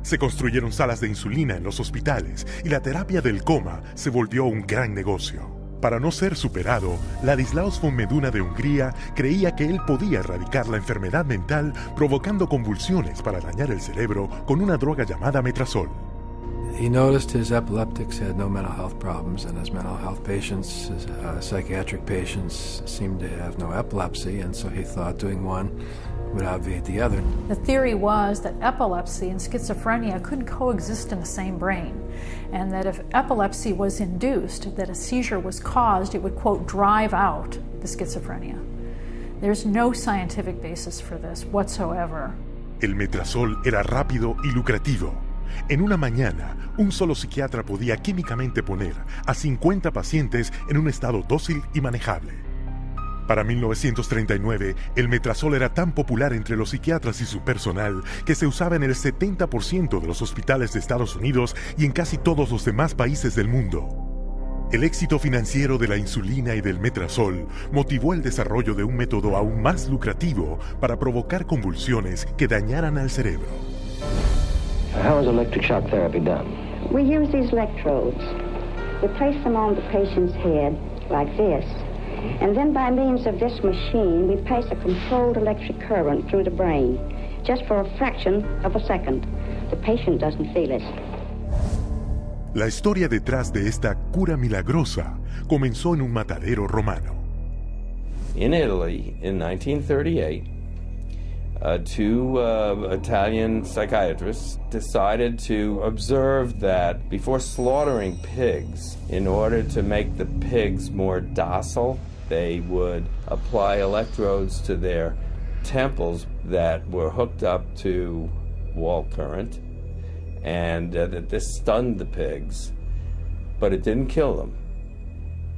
Se construyeron salas de insulina en los hospitales y la terapia del coma se volvió un gran negocio. Para no ser superado, Ladislaus von Meduna de Hungría creía que él podía erradicar la enfermedad mental provocando convulsiones para dañar el cerebro con una droga llamada metrazol. He noticed his epileptics had no mental health problems, and his mental health patients, his psychiatric patients, seemed to have no epilepsy, and so he thought doing one would obviate the other. The theory was that epilepsy and schizophrenia couldn't coexist in the same brain, and that if epilepsy was induced, that a seizure was caused, it would, quote, drive out the schizophrenia. There's no scientific basis for this whatsoever. El metrazol era rápido y lucrativo. En una mañana, un solo psiquiatra podía químicamente poner a 50 pacientes en un estado dócil y manejable. Para 1939, el metrazol era tan popular entre los psiquiatras y su personal que se usaba en el 70% de los hospitales de Estados Unidos y en casi todos los demás países del mundo. El éxito financiero de la insulina y del metrazol motivó el desarrollo de un método aún más lucrativo para provocar convulsiones que dañaran al cerebro. How is electric shock therapy done? We use these electrodes. We place them on the patient's head like this. And then by means of this machine, we pass a controlled electric current through the brain, just for a fraction of a second. The patient doesn't feel it. La historia detrás de esta cura milagrosa comenzó en un matadero romano. In Italy, in 1938, two Italian psychiatrists decided to observe that before slaughtering pigs, in order to make the pigs more docile, they would apply electrodes to their temples that were hooked up to wall current, and that this stunned the pigs, but it didn't kill them,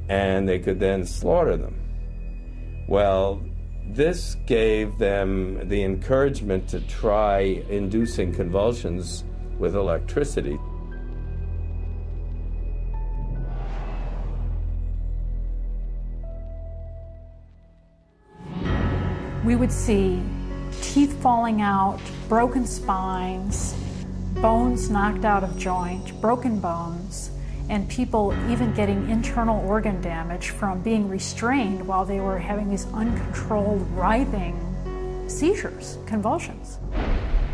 and they could then slaughter them. Well, this gave them the encouragement to try inducing convulsions with electricity. We would see teeth falling out, broken spines, bones knocked out of joint, broken bones, and people even getting internal organ damage from being restrained while they were having these uncontrolled writhing seizures, convulsions.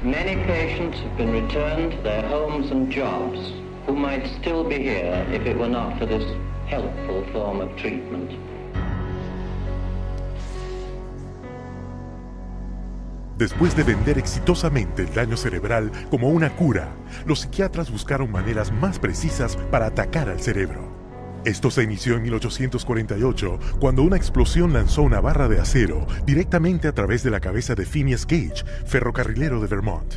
Many patients have been returned to their homes and jobs who might still be here if it were not for this helpful form of treatment. Después de vender exitosamente el daño cerebral como una cura, los psiquiatras buscaron maneras más precisas para atacar al cerebro. Esto se inició en 1848, cuando una explosión lanzó una barra de acero directamente a través de la cabeza de Phineas Gage, ferrocarrilero de Vermont.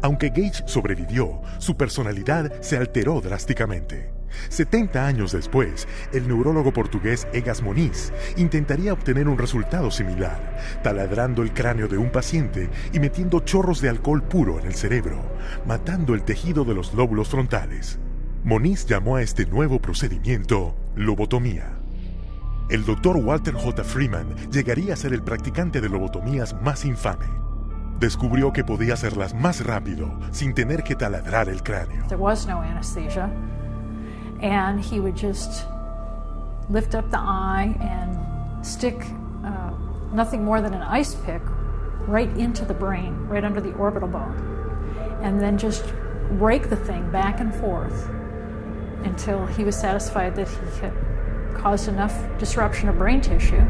Aunque Gage sobrevivió, su personalidad se alteró drásticamente. 70 años después, el neurólogo portugués Egas Moniz intentaría obtener un resultado similar, taladrando el cráneo de un paciente y metiendo chorros de alcohol puro en el cerebro, matando el tejido de los lóbulos frontales. Moniz llamó a este nuevo procedimiento lobotomía. El doctor Walter J. Freeman llegaría a ser el practicante de lobotomías más infame. descubrió que podía hacerlas más rápido, sin tener que taladrar el cráneo. There was no anesthesia, and he would just lift up the eye and stick nothing more than an ice pick right into the brain, right under the orbital bone, and then just rake the thing back and forth until he was satisfied that he had caused enough disruption of brain tissue,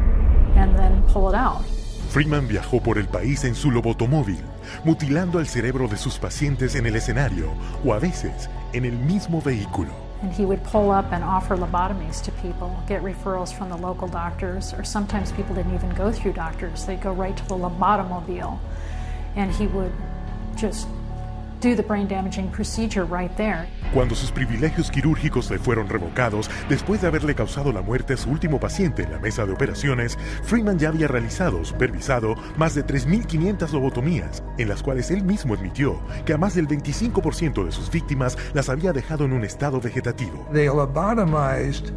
and then pull it out. Freeman viajó por el país en su lobotomóvil, mutilando el cerebro de sus pacientes en el escenario o a veces en el mismo vehículo. And he would pull up and offer lobotomies to people, get referrals from the local doctors, or sometimes people didn't even go through doctors. They'd go right to the lobotomobile, and he would just do the brain-damaging procedure right there. Cuando sus privilegios quirúrgicos le fueron revocados, después de haberle causado la muerte a su último paciente en la mesa de operaciones, Freeman ya había realizado o supervisado más de 3.500 lobotomías, en las cuales él mismo admitió que a más del 25% de sus víctimas las había dejado en un estado vegetativo. They lobotomized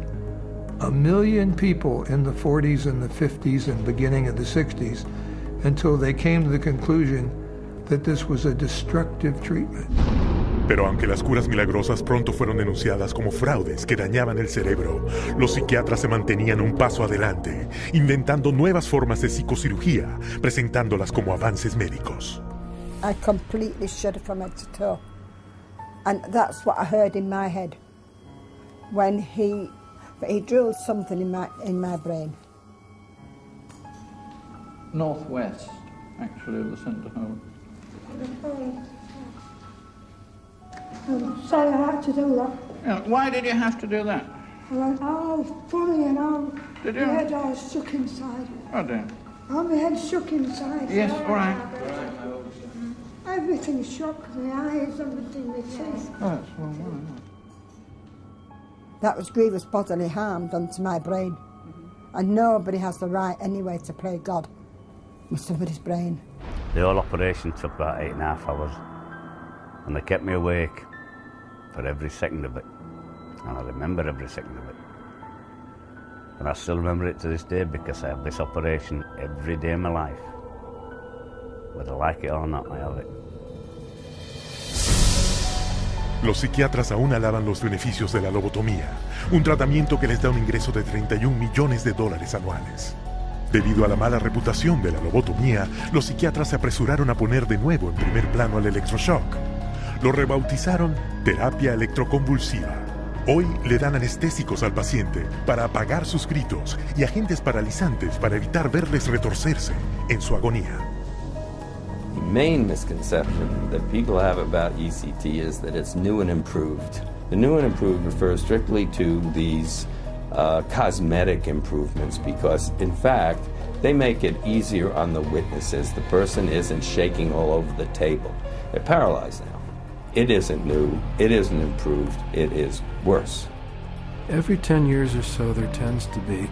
1 million people in the 40s and the 50s and beginning of the 60s until they came to the conclusion that this was a destructive treatment. Pero aunque las curas milagrosas pronto fueron denunciadas como fraudes que dañaban el cerebro, los psiquiatras se mantenían un paso adelante, inventando nuevas formas de psicocirugía, presentándolas como avances médicos. I completely shuddered from head to toe. And that's what I heard in my head when he drilled something in my brain. Northwest, actually, of the centre home. I'm sorry I had to do that. Yeah, why did you have to do that? I went all funny and all. Did you? My head all shook inside. Oh dear. All my head shook inside. Yes, all right. Everything shook, my eyes, everything, my teeth. Oh, that's well, well. That was grievous bodily harm done to my brain. And nobody has the right anyway to play God with somebody's brain. The whole operation took about 8.5 hours, and they kept me awake for every second of it, and I remember every second of it. And I still remember it to this day because I have this operation every day of my life. Whether I like it or not, I have it. Los psiquiatras aún alaban los beneficios de la lobotomía, un tratamiento que les da un ingreso de $31 millones anuales. Debido a la mala reputación de la lobotomía, los psiquiatras se apresuraron a poner de nuevo en primer plano al electroshock. Lo rebautizaron terapia electroconvulsiva. Hoy le dan anestésicos al paciente para apagar sus gritos y agentes paralizantes para evitar verles retorcerse en su agonía. The main misconception that people have about ECT is that it's new and improved. The new and improved refers strictly to these cosmetic improvements because, in fact, they make it easier on the witnesses. The person isn't shaking all over the table. They're paralyzed now. It isn't new. It isn't improved. It is worse. Every 10 years or so, there tends to be,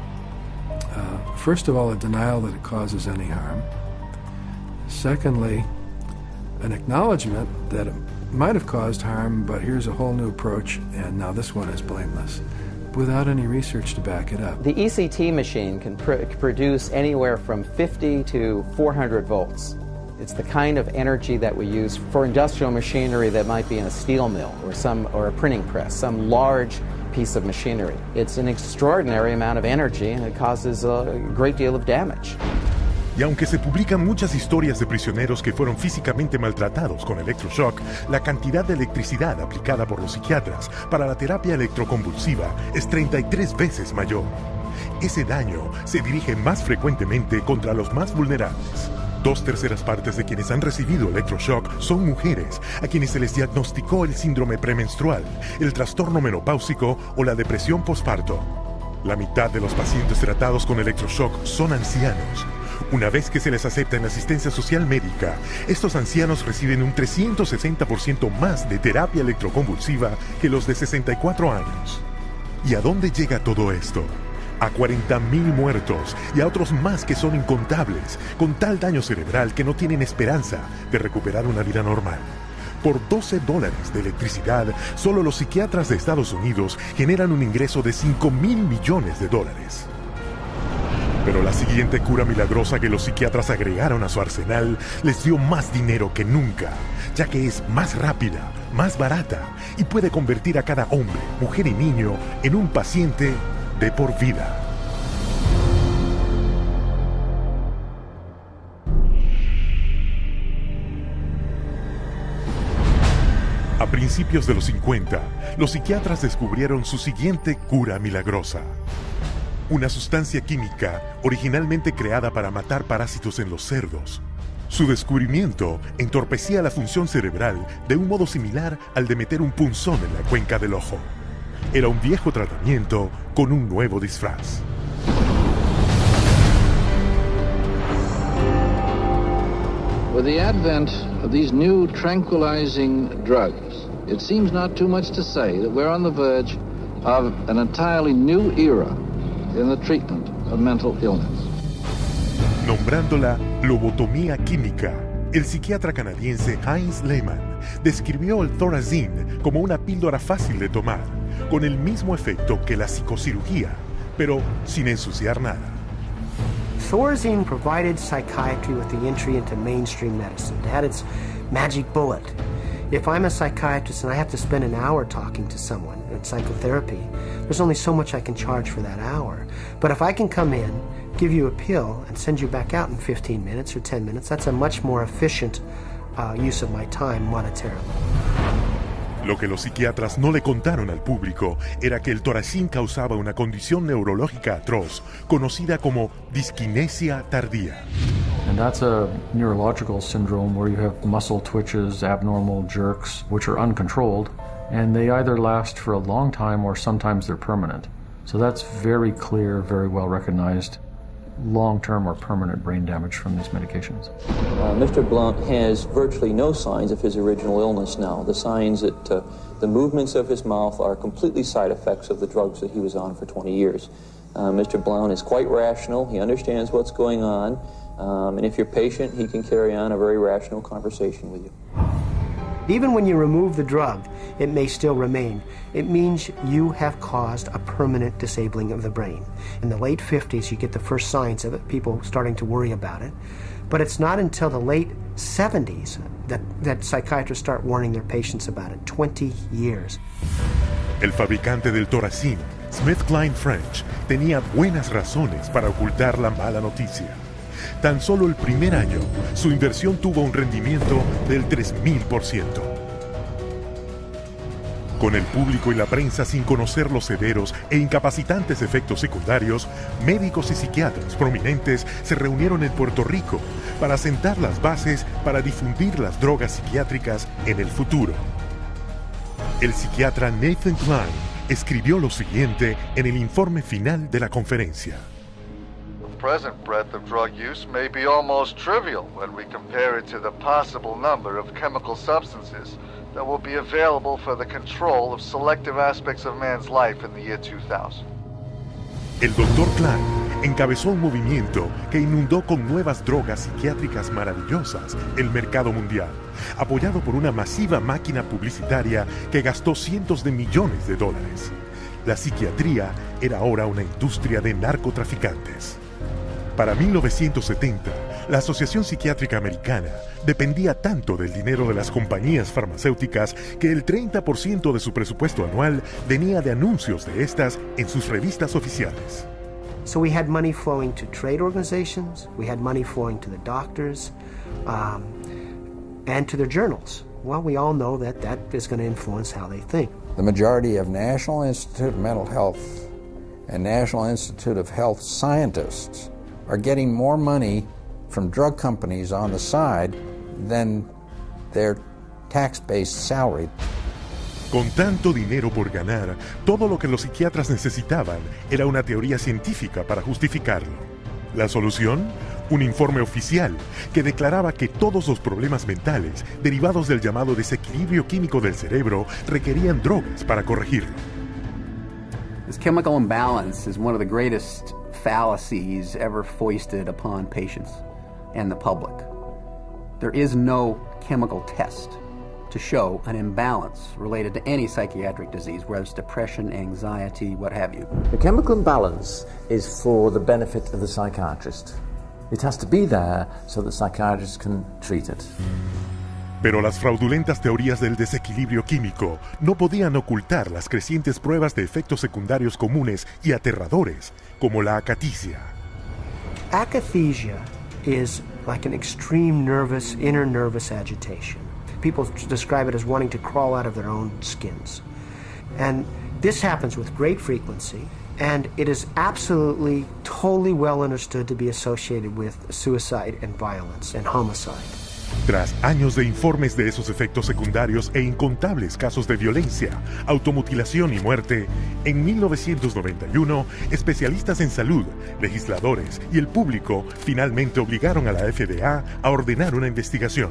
first of all, a denial that it causes any harm. Secondly, an acknowledgement that it might have caused harm, but here's a whole new approach, and now this one is blameless, without any research to back it up. The ECT machine can produce anywhere from 50 to 400 volts. It's the kind of energy that we use for industrial machinery that might be in a steel mill or a printing press, some large piece of machinery. It's an extraordinary amount of energy, and it causes a great deal of damage. Y aunque se publican muchas historias de prisioneros que fueron físicamente maltratados con electroshock, la cantidad de electricidad aplicada por los psiquiatras para la terapia electroconvulsiva es 33 veces mayor. Ese daño se dirige más frecuentemente contra los más vulnerables. 2/3 partes de quienes han recibido electroshock son mujeres a quienes se les diagnosticó el síndrome premenstrual, el trastorno menopáusico o la depresión posparto. La mitad de los pacientes tratados con electroshock son ancianos. Una vez que se les acepta en asistencia social médica, estos ancianos reciben un 360% más de terapia electroconvulsiva que los de 64 años. ¿Y a dónde llega todo esto? A 40,000 muertos y a otros más que son incontables, con tal daño cerebral que no tienen esperanza de recuperar una vida normal. Por $12 de electricidad, solo los psiquiatras de Estados Unidos generan un ingreso de $5,000 millones. Pero la siguiente cura milagrosa que los psiquiatras agregaron a su arsenal les dio más dinero que nunca, ya que es más rápida, más barata y puede convertir a cada hombre, mujer y niño en un paciente de por vida. A principios de los 50, los psiquiatras descubrieron su siguiente cura milagrosa. Una sustancia química originalmente creada para matar parásitos en los cerdos. Su descubrimiento entorpecía la función cerebral de un modo similar al de meter un punzón en la cuenca del ojo. Era un viejo tratamiento con un nuevo disfraz. With the advent of these new tranquilizing drugs, it seems not too much to say that we're on the verge of an entirely new era in the treatment of mental illness. Nombrándola lobotomía química, el psiquiatra canadiense Heinz Lehmann describió el Thorazine como una píldora fácil de tomar, con el mismo efecto que la psicocirugía, pero sin ensuciar nada. Thorazine provided psychiatry with the entry into mainstream medicine. It had its magic bullet. If I'm a psychiatrist and I have to spend an hour talking to someone in psychotherapy, there's only so much I can charge for that hour. But if I can come in, give you a pill, and send you back out in 15 minutes or 10 minutes, that's a much more efficient use of my time monetarily. Lo que los psiquiatras no le contaron al público era que el Thorazine causaba una condición neurológica atroz, conocida como disquinesia tardía. And that's a neurological syndrome where you have muscle twitches, abnormal jerks, which are uncontrolled, and they either last for a long time or sometimes they're permanent. So that's very clear, very well recognized long-term or permanent brain damage from these medications. Mr. Blount has virtually no signs of his original illness now. The signs that the movements of his mouth are completely side effects of the drugs that he was on for 20 years. Mr. Blount is quite rational. He understands what's going on. And if you're patient, he can carry on a very rational conversation with you. Even when you remove the drug, it may still remain. It means you have caused a permanent disabling of the brain. In the late 50s, you get the first signs of it, people starting to worry about it. But it's not until the late 70s that psychiatrists start warning their patients about it. 20 years. El fabricante del Thorazine, SmithKline French, tenía buenas razones para ocultar la mala noticia. Tan solo el primer año, su inversión tuvo un rendimiento del 3000%. Con el público y la prensa sin conocer los severos e incapacitantes efectos secundarios, médicos y psiquiatras prominentes se reunieron en Puerto Rico para sentar las bases para difundir las drogas psiquiátricas en el futuro. El psiquiatra Nathan Klein escribió lo siguiente en el informe final de la conferencia. The present breadth of drug use may be almost trivial when we compare it to the possible number of chemical substances that will be available for the control of selective aspects of man's life in the year 2000. El Dr. Klein encabezó un movimiento que inundó con nuevas drogas psiquiátricas maravillosas el mercado mundial, apoyado por una masiva máquina publicitaria que gastó cientos de millones de dólares. La psiquiatría era ahora una industria de narcotraficantes. Para 1970, la Asociación Psiquiátrica Americana dependía tanto del dinero de las compañías farmacéuticas que el 30% de su presupuesto anual venía de anuncios de estas en sus revistas oficiales. So we had money flowing to trade organizations, we had money flowing to the doctors, and to their journals. Well, we all know that is going to influence how they think. The majority of National Institute of Mental Health and National Institute of Health scientists are getting more money from drug companies on the side than their tax-based salary. Con tanto dinero por ganar, todo lo que los psiquiatras necesitaban era una teoría científica para justificarlo. ¿La solución? Un informe oficial que declaraba que todos los problemas mentales derivados del llamado desequilibrio químico del cerebro requerían drogas para corregirlo. This chemical imbalance is one of the greatest fallacies ever foisted upon patients and the public. There is no chemical test to show an imbalance related to any psychiatric disease, whether it's depression, anxiety, what have you. The chemical imbalance is for the benefit of the psychiatrist. It has to be there so that psychiatrists can treat it. Pero las fraudulentas teorías del desequilibrio químico no podían ocultar las crecientes pruebas de efectos secundarios comunes y aterradores, como la acaticia. Akathisia is like an extreme inner nervous agitation. People describe it as wanting to crawl out of their own skins. And this happens with great frequency, and it is absolutely, totally well understood to be associated with suicide and violence and homicide. Tras años de informes de esos efectos secundarios e incontables casos de violencia, automutilación y muerte, en 1991, especialistas en salud, legisladores y el público finalmente obligaron a la FDA a ordenar una investigación.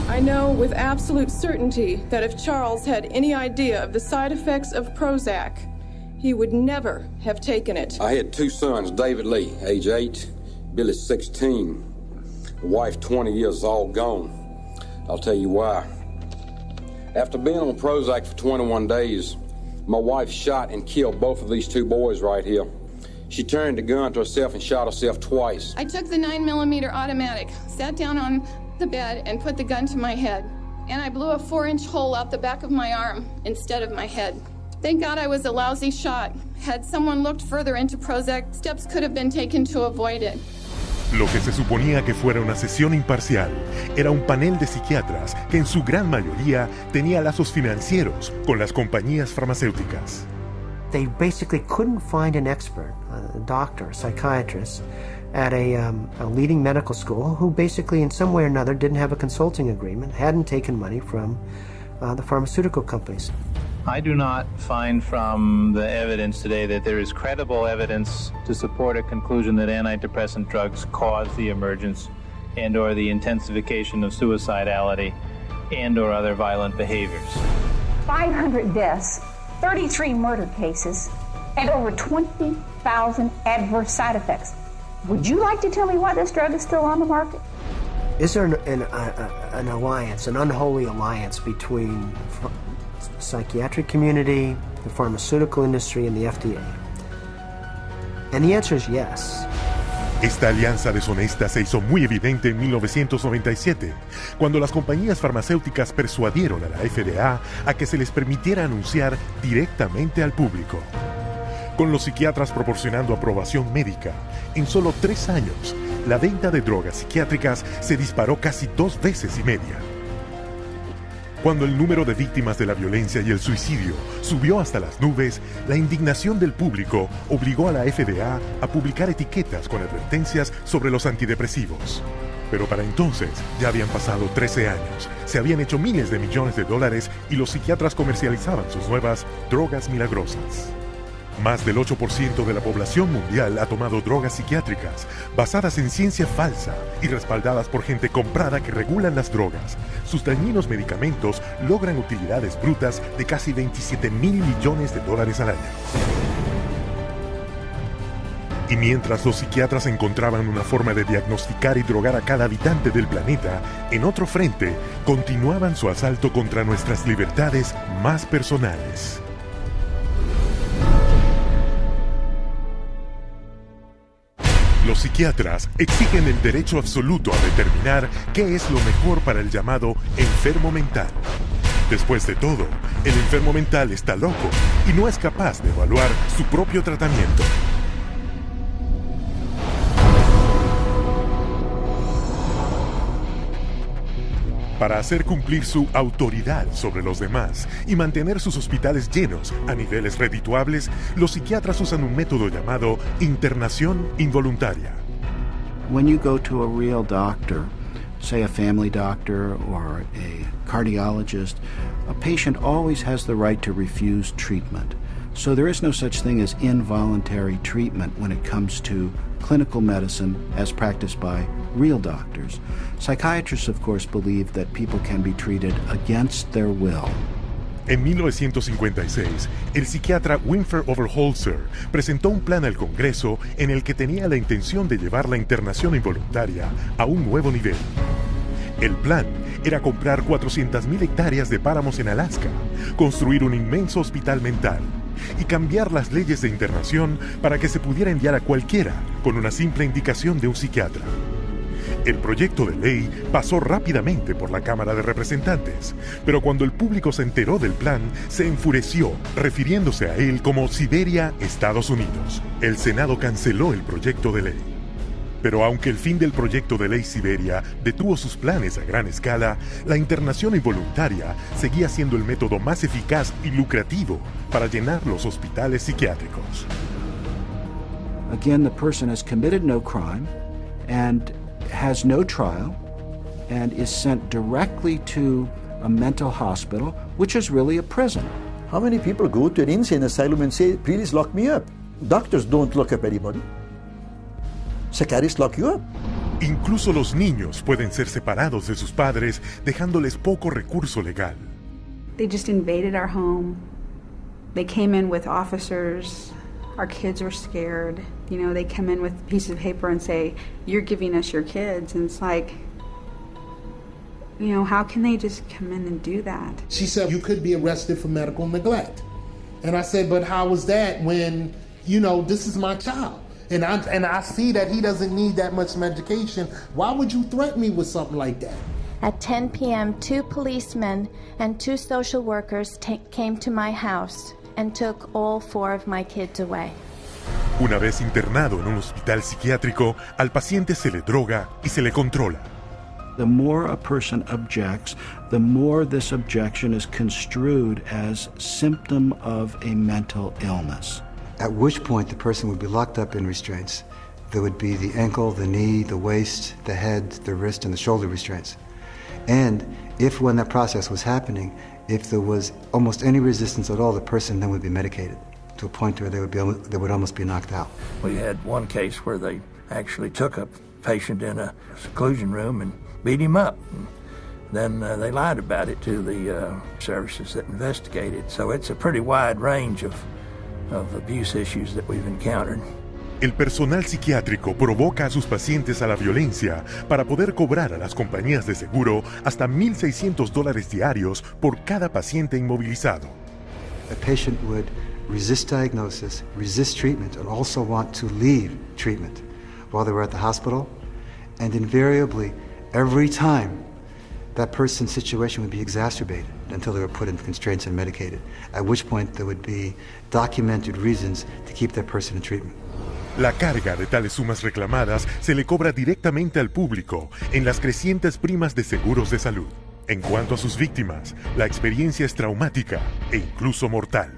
I know with absolute certainty that if Charles had any idea of the side effects of Prozac, he would never have taken it. I had two sons, David Lee, age 8, Billy 16. Wife 20 years, all gone. I'll tell you why. After being on Prozac for 21 days, my wife shot and killed both of these two boys right here. She turned the gun to herself and shot herself twice. I took the 9mm automatic, sat down on the bed and put the gun to my head. And I blew a 4-inch hole out the back of my arm instead of my head. Thank God I was a lousy shot. Had someone looked further into Prozac, steps could have been taken to avoid it. Lo que se suponía que fuera una sesión imparcial era un panel de psiquiatras que en su gran mayoría tenía lazos financieros con las compañías farmacéuticas. They basically couldn't find an expert, a doctor, a psychiatrist, at a leading medical school who basically in some way or another didn't have a consulting agreement, hadn't taken money from the pharmaceutical companies. I do not find from the evidence today that there is credible evidence to support a conclusion that antidepressant drugs cause the emergence and or the intensification of suicidality and or other violent behaviors. 500 deaths, 33 murder cases, and over 20,000 adverse side effects. Would you like to tell me why this drug is still on the market? Is there an alliance, an unholy alliance between psychiatric community, the pharmaceutical industry, and the FDA? And the answer is yes. Esta alianza deshonesta se hizo muy evidente en 1997, cuando las compañías farmacéuticas persuadieron a la FDA a que se les permitiera anunciar directamente al público. Con los psiquiatras proporcionando aprobación médica, en solo 3 años, la venta de drogas psiquiátricas se disparó casi 2 veces y media. Cuando el número de víctimas de la violencia y el suicidio subió hasta las nubes, la indignación del público obligó a la FDA a publicar etiquetas con advertencias sobre los antidepresivos. Pero para entonces ya habían pasado 13 años, se habían hecho miles de millones de dólares y los psiquiatras comercializaban sus nuevas drogas milagrosas. Más del 8% de la población mundial ha tomado drogas psiquiátricas basadas en ciencia falsa y respaldadas por gente comprada que regulan las drogas. Sus dañinos medicamentos logran utilidades brutas de casi $27 mil millones al año. Y mientras los psiquiatras encontraban una forma de diagnosticar y drogar a cada habitante del planeta, en otro frente continuaban su asalto contra nuestras libertades más personales. Los psiquiatras exigen el derecho absoluto a determinar qué es lo mejor para el llamado enfermo mental. Después de todo, el enfermo mental está loco y no es capaz de evaluar su propio tratamiento. Para hacer cumplir su autoridad sobre los demás y mantener sus hospitales llenos a niveles redituables, los psiquiatras usan un método llamado internación involuntaria. When you go to a real doctor, say a family doctor or a cardiologist, a patient always has the right to refuse treatment. So there is no such thing as involuntary treatment when it comes to clinical medicine as practiced by real doctors. Psychiatrists, of course, believe that people can be treated against their will. En 1956, el psiquiatra Winford Overholzer presentó un plan al Congreso en el que tenía la intención de llevar la internación involuntaria a un nuevo nivel. El plan era comprar 400.000 hectáreas de páramos en Alaska, construir un inmenso hospital mental y cambiar las leyes de internación para que se pudiera enviar a cualquiera con una simple indicación de un psiquiatra. El proyecto de ley pasó rápidamente por la Cámara de Representantes, pero cuando el público se enteró del plan, se enfureció, refiriéndose a él como Siberia, Estados Unidos. El Senado canceló el proyecto de ley. Pero aunque el fin del proyecto de ley Siberia detuvo sus planes a gran escala, la internación involuntaria seguía siendo el método más eficaz y lucrativo para llenar los hospitales psiquiátricos. Again, the person has committed no crime and has no trial and is sent directly to a mental hospital, which is really a prison. How many people go to an insane asylum and say, please lock me up? Doctors don't lock up anybody. Psychiatrists lock you up. Incluso los niños pueden ser separados de sus padres, dejándoles poco recurso legal. They just invaded our home. They came in with officers. Our kids were scared. You know, they come in with a piece of paper and say, you're giving us your kids. And it's like, you know, how can they just come in and do that? She said, you could be arrested for medical neglect. And I said, but how was that when, you know, this is my child? And I see that he doesn't need that much medication. Why would you threaten me with something like that? At 10 p.m., 2 policemen and 2 social workers came to my house and took all 4 of my kids away. Una vez internado en un hospital psiquiátrico, al paciente se le droga y se le controla. The more a person objects, the more this objection is construed as symptom of a mental illness. At which point the person would be locked up in restraints. There would be the ankle, the knee, the waist, the head, the wrist, and the shoulder restraints. And if when that process was happening, if there was almost any resistance at all, the person then would be medicated to a point where they would almost be knocked out. We had one case where they actually took a patient in a seclusion room and beat him up. And then they lied about it to the services that investigated. So it's a pretty wide range of abuse issues that we've encountered. El personal psiquiátrico provoca a sus pacientes a la violencia para poder cobrar a las compañías de seguro hasta $1,600 diarios por cada paciente inmovilizado. A patient would resist diagnosis, resist treatment, and also want to leave treatment while they were at the hospital. And invariably, every time, that person's situation would be exacerbated until they were put in constraints and medicated, at which point there would be documented reasons to keep that person in treatment. La carga de tales sumas reclamadas se le cobra directamente al público en las crecientes primas de seguros de salud. En cuanto a sus víctimas, la experiencia es traumática e incluso mortal.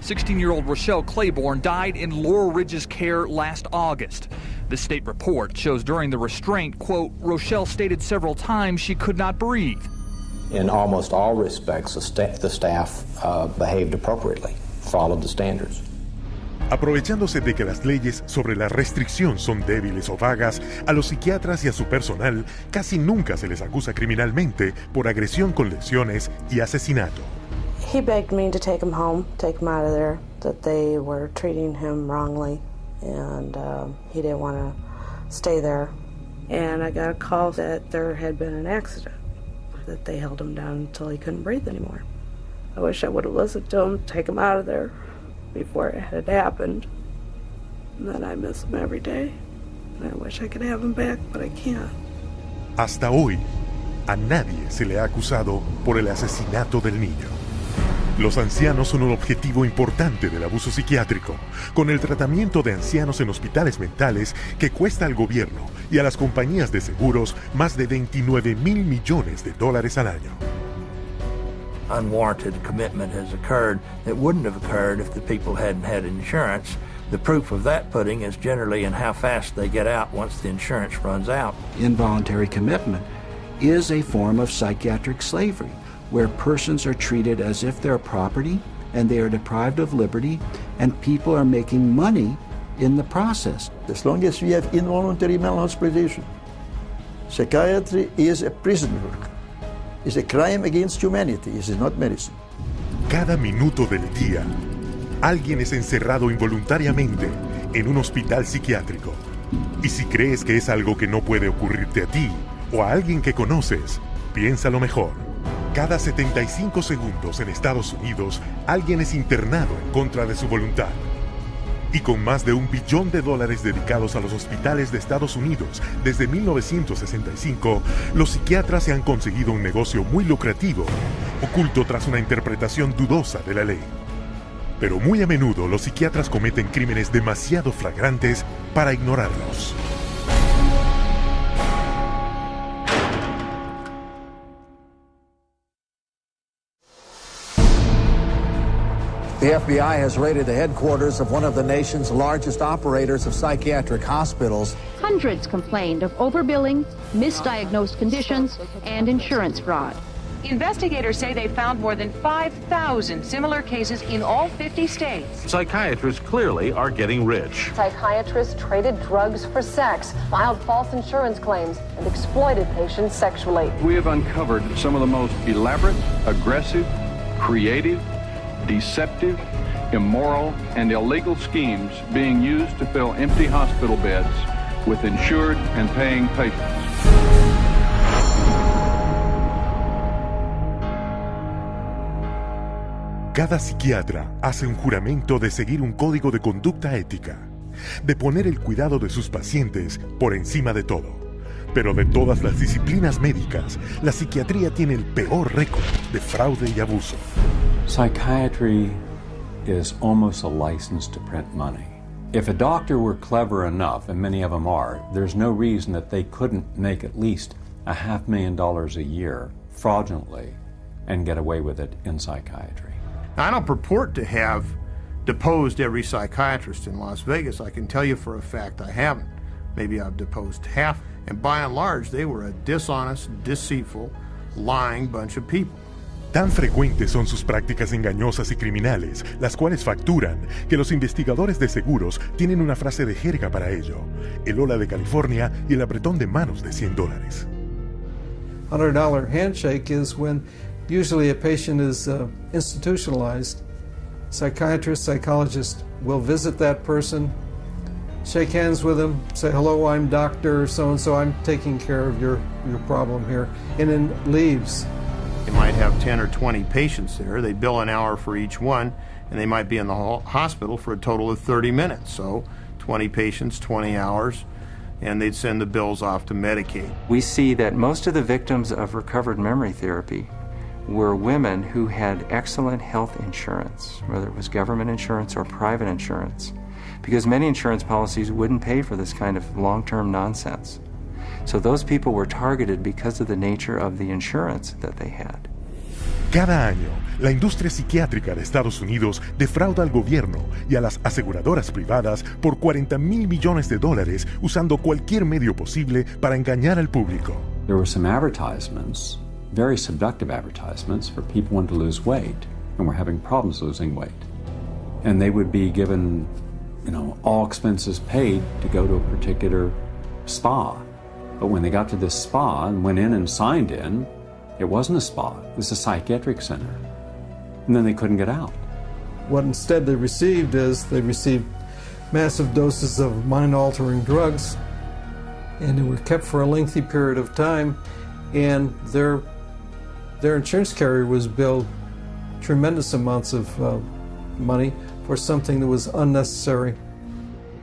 16-year-old Rochelle Claiborne died in Laurel Ridge's care last August. The state report shows during the restraint, quote, Rochelle stated several times she could not breathe. In almost all respects, the staff behaved appropriately, followed the standards. Aprovechándose de que las leyes sobre la restricción son débiles o vagas, a los psiquiatras y a su personal casi nunca se les acusa criminalmente por agresión con lesiones y asesinato. He begged me to take him home, take him out of there, that they were treating him wrongly, and he didn't want to stay there. And I got a call that there had been an accident, that they held him down until he couldn't breathe anymore. I wish I would have listened to him, take him out of there before it had happened. And then I miss him every day. And I wish I could have him back, but I can't. Hasta hoy, a nadie se le ha acusado por el asesinato del niño. Los ancianos son un objetivo importante del abuso psiquiátrico, con el tratamiento de ancianos en hospitales mentales que cuesta al gobierno y a las compañías de seguros más de $29,000 millones al año. Unwarranted commitment has occurred that wouldn't have occurred if the people hadn't had insurance. The proof of that pudding is generally in how fast they get out once the insurance runs out. Involuntary commitment is a form of psychiatric slavery, where persons are treated as if they're property and they are deprived of liberty, and people are making money in the process. As long as we have involuntary mental hospitalization, psychiatry is a prison work. It's a crime against humanity. It is not medicine. Cada minuto del día, alguien es encerrado involuntariamente en un hospital psiquiátrico. Y si crees que es algo que no puede ocurrirte a ti, o a alguien que conoces, piénsalo mejor. Cada 75 segundos en Estados Unidos, alguien es internado en contra de su voluntad. Y con más de $1 billón dedicados a los hospitales de Estados Unidos desde 1965, los psiquiatras se han conseguido un negocio muy lucrativo, oculto tras una interpretación dudosa de la ley. Pero muy a menudo los psiquiatras cometen crímenes demasiado flagrantes para ignorarlos. The FBI has raided the headquarters of one of the nation's largest operators of psychiatric hospitals. Hundreds complained of overbilling, misdiagnosed conditions, and insurance fraud. Investigators say they found more than 5,000 similar cases in all 50 states. Psychiatrists clearly are getting rich. Psychiatrists traded drugs for sex, filed false insurance claims, and exploited patients sexually. We have uncovered some of the most elaborate, aggressive, creative, deceptive, immoral, and illegal schemes being used to fill empty hospital beds with insured and paying patients. Cada psiquiatra hace un juramento de seguir un código de conducta ética, de poner el cuidado de sus pacientes por encima de todo. Pero de todas las disciplinas médicas, la psiquiatría tiene el peor récord de fraude y abuso. Psychiatry is almost a license to print money. If a doctor were clever enough, and many of them are, there's no reason that they couldn't make at least $500,000 a year fraudulently and get away with it in psychiatry. I don't purport to have deposed every psychiatrist in Las Vegas. I can tell you for a fact I haven't. Maybe I've deposed half. And by and large, they were a dishonest, deceitful, lying bunch of people. Tan frecuentes son sus prácticas engañosas y criminales, las cuales facturan, que los investigadores de seguros tienen una frase de jerga para ello: el hola de California y el apretón de manos de $100. $100 handshake is when usually a patient is institutionalized. Psychiatrist, psychologist will visit that person, shake hands with them, say, hello, I'm Dr. So-and-so, I'm taking care of your problem here, and then leaves. They might have 10 or 20 patients there. They bill an hour for each one, and they might be in the hospital for a total of 30 minutes. So 20 patients, 20 hours, and they'd send the bills off to Medicaid. We see that most of the victims of recovered memory therapy were women who had excellent health insurance, whether it was government insurance or private insurance, because many insurance policies wouldn't pay for this kind of long-term nonsense. So those people were targeted because of the nature of the insurance that they had. Cada año, la industria psiquiátrica de Estados Unidos defrauda al gobierno y a las aseguradoras privadas por $40,000 millones usando cualquier medio posible para engañar al público. There were some advertisements, very seductive advertisements for people wanting to lose weight and were having problems losing weight. And they would be given, all expenses paid to go to a particular spa. But when they got to this spa and went in and signed in, it wasn't a spa, it was a psychiatric center. And then they couldn't get out. What instead they received massive doses of mind-altering drugs, and they were kept for a lengthy period of time, and their insurance carrier was billed tremendous amounts of money for something that was unnecessary.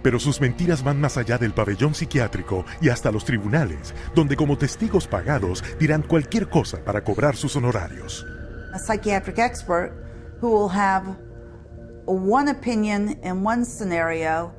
Pero sus mentiras van más allá del pabellón psiquiátrico y hasta los tribunales, donde como testigos pagados dirán cualquier cosa para cobrar sus honorarios. A psychiatric expert who will have one opinion in one scenario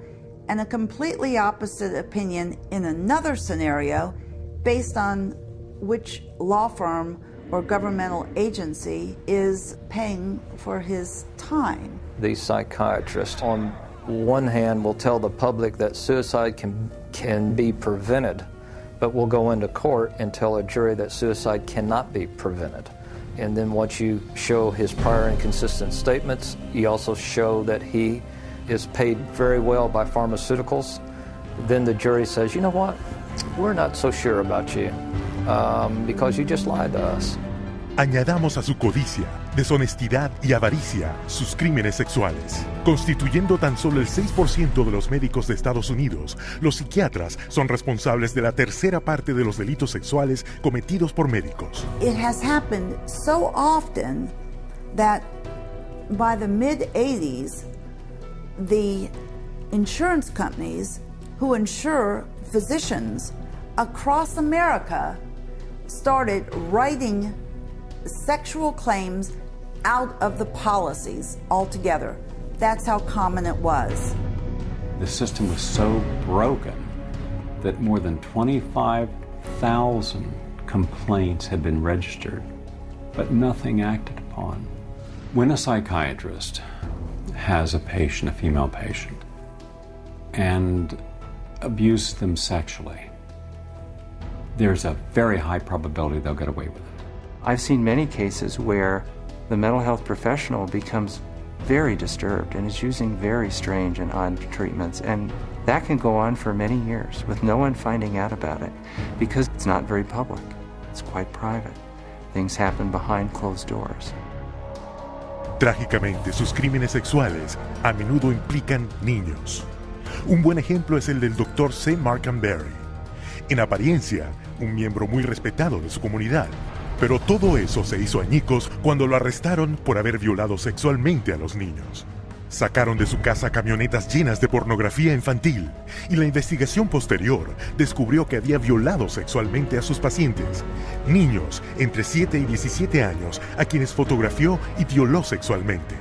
and a completely opposite opinion in another scenario based on which law firm or governmental agency is paying for his time. These psychiatrists, on one hand, will tell the public that suicide can be prevented, but will go into court and tell a jury that suicide cannot be prevented. And then once you show his prior inconsistent statements, you also show that he is paid very well by pharmaceuticals, then the jury says, you know what, we're not so sure about you because you just lied to us. Añadamos a su codicia, deshonestidad y avaricia sus crímenes sexuales. Constituyendo tan solo el 6% de los médicos de Estados Unidos, los psiquiatras son responsables de la tercera parte de los delitos sexuales cometidos por médicos. It has happened so often that by the mid-80s, the insurance companies who insure physicians across America started writing sexual claims out of the policies altogether. That's how common it was. The system was so broken that more than 25,000 complaints had been registered, but nothing acted upon. When a psychiatrist has a patient, a female patient, and abuses them sexually, there's a very high probability they'll get away with it. I've seen many cases where the mental health professional becomes very disturbed and is using very strange and odd treatments, and that can go on for many years with no one finding out about it because it's not very public. It's quite private. Things happen behind closed doors. Trágicamente, sus crímenes sexuales a menudo implican niños. Un buen ejemplo es el del Dr. C. Markham Berry. En apariencia, un miembro muy respetado de su comunidad. Pero todo eso se hizo añicos cuando lo arrestaron por haber violado sexualmente a los niños. Sacaron de su casa camionetas llenas de pornografía infantil y la investigación posterior descubrió que había violado sexualmente a sus pacientes, niños entre 7 y 17 años a quienes fotografió y violó sexualmente.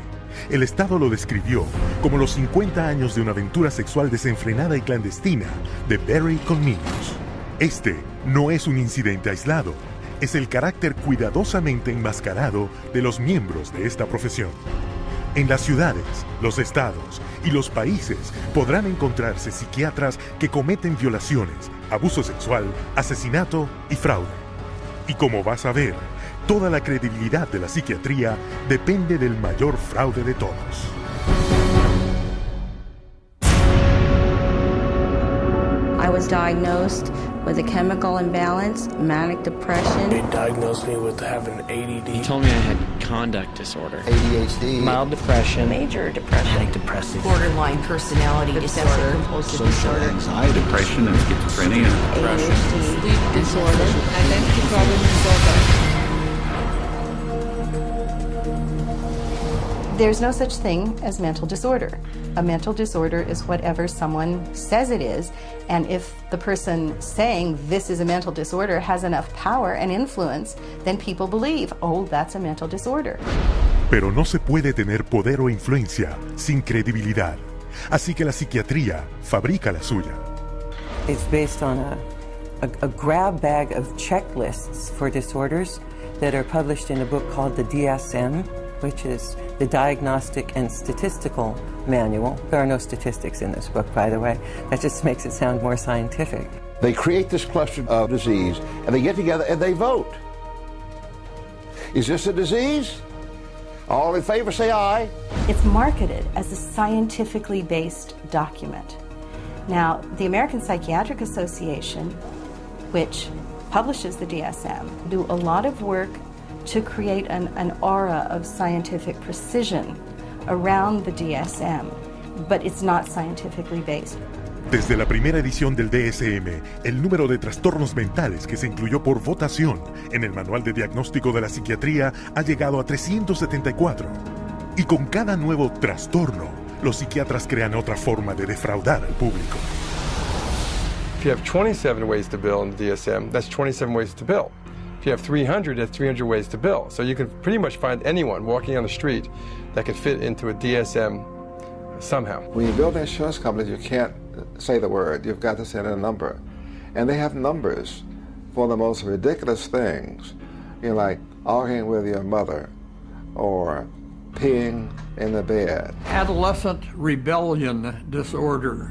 El Estado lo describió como los 50 años de una aventura sexual desenfrenada y clandestina de Berry con niños. Este no es un incidente aislado. Es el carácter cuidadosamente enmascarado de los miembros de esta profesión. En las ciudades, los estados y los países podrán encontrarse psiquiatras que cometen violaciones, abuso sexual, asesinato y fraude. Y como vas a ver, toda la credibilidad de la psiquiatría depende del mayor fraude de todos. I was diagnosed with a chemical imbalance, manic depression. They diagnosed me with having ADD. He told me I had conduct disorder, ADHD, mild depression, Major depression, manic depressive, borderline personality disorder, compulsive social disorder, anxiety, depression and schizophrenia, ADHD, sleep disorder, identity problem disorder. There's no such thing as mental disorder. A mental disorder is whatever someone says it is, and if the person saying this is a mental disorder has enough power and influence, then people believe, oh, that's a mental disorder. Pero no se puede tener poder o influencia sin credibilidad. Así que la psiquiatría fabrica la suya. It's based on a grab bag of checklists for disorders that are published in a book called the DSM, which is the Diagnostic and Statistical Manual. There are no statistics in this book, by the way. That just makes it sound more scientific. They create this cluster of disease, and they get together and they vote. Is this a disease? All in favor, say aye. It's marketed as a scientifically based document. Now, the American Psychiatric Association, which publishes the DSM, do a lot of work to create an aura of scientific precision around the DSM, but it's not scientifically based. Desde la primera edición del DSM, el número de trastornos mentales que se incluyó por votación en el Manual de Diagnóstico de la Psiquiatría ha llegado a 374. Y con cada nuevo trastorno, los psiquiatras crean otra forma de defraudar al público. If you have 27 ways to bill in the DSM, that's 27 ways to bill. If you have 300, that's 300 ways to bill. So you can pretty much find anyone walking on the street that could fit into a DSM somehow. When you build insurance companies, you can't say the word. You've got to say a number. And they have numbers for the most ridiculous things. You know, like arguing with your mother or peeing in the bed. Adolescent rebellion disorder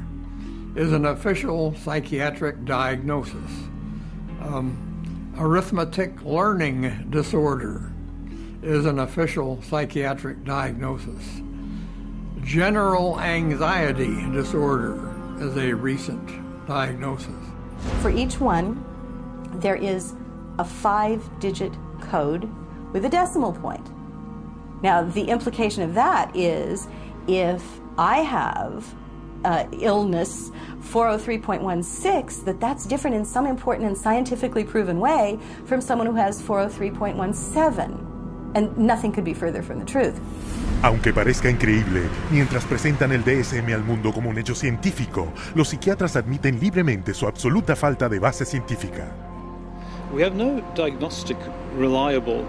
is an official psychiatric diagnosis. Arithmetic learning disorder is an official psychiatric diagnosis. General anxiety disorder is a recent diagnosis. For each one, there is a 5-digit code with a decimal point. Now, the implication of that is if I have illness 403.16, that's different in some important and scientifically proven way from someone who has 403.17. And nothing could be further from the truth. Aunque parezca increíble, mientras presentan el DSM al mundo como un hecho científico, los psiquiatras admiten libremente su absoluta falta de base científica. We have no diagnostic reliable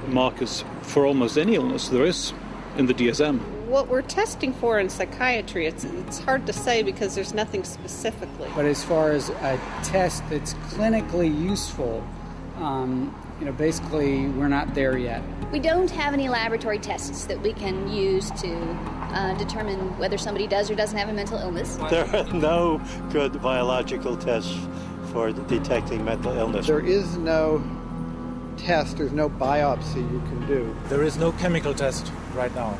markers for almost any illness there is in the DSM. What we're testing for in psychiatry, it's hard to say because there's nothing specifically. But as far as a test that's clinically useful, basically we're not there yet. We don't have any laboratory tests that we can use to determine whether somebody does or doesn't have a mental illness. There are no good biological tests for detecting mental illness. There is no test, there's no biopsy you can do. There is no chemical test right now.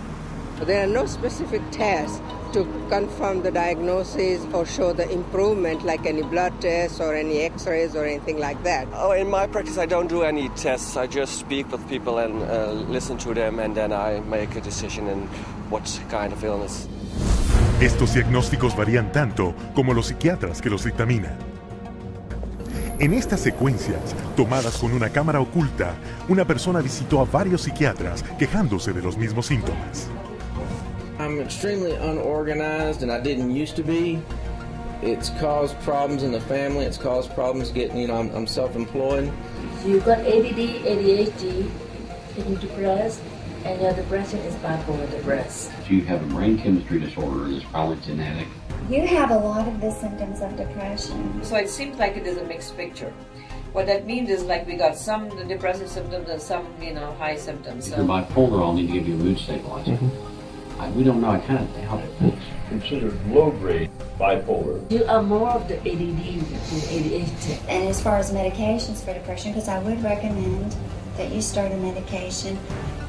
There are no specific tests to confirm the diagnosis or show the improvement, like any blood tests or any x-rays or anything like that. Oh, in my practice I don't do any tests. I just speak with people and listen to them, and then I make a decision in what kind of illness. Estos diagnósticos varían tanto como los psiquiatras que los dictaminan. En estas secuencias, tomadas con una cámara oculta, una persona visitó a varios psiquiatras quejándose de los mismos síntomas. I'm extremely unorganized, and I didn't used to be. It's caused problems in the family. It's caused problems getting, I'm self-employed. You've got ADD, ADHD, you're depressed, and your depression is bipolar depressed. You have a brain chemistry disorder that's probably genetic. You have a lot of the symptoms of depression. So it seems like it is a mixed picture. What that means is like we got some depressive symptoms and some, high symptoms. If you're bipolar, I'll need to give you a mood stabilizer. We don't know. I kind of doubt it. It's considered low-grade bipolar. You are more of the ADD than ADHD. And as far as medications for depression, because I would recommend that you start a medication,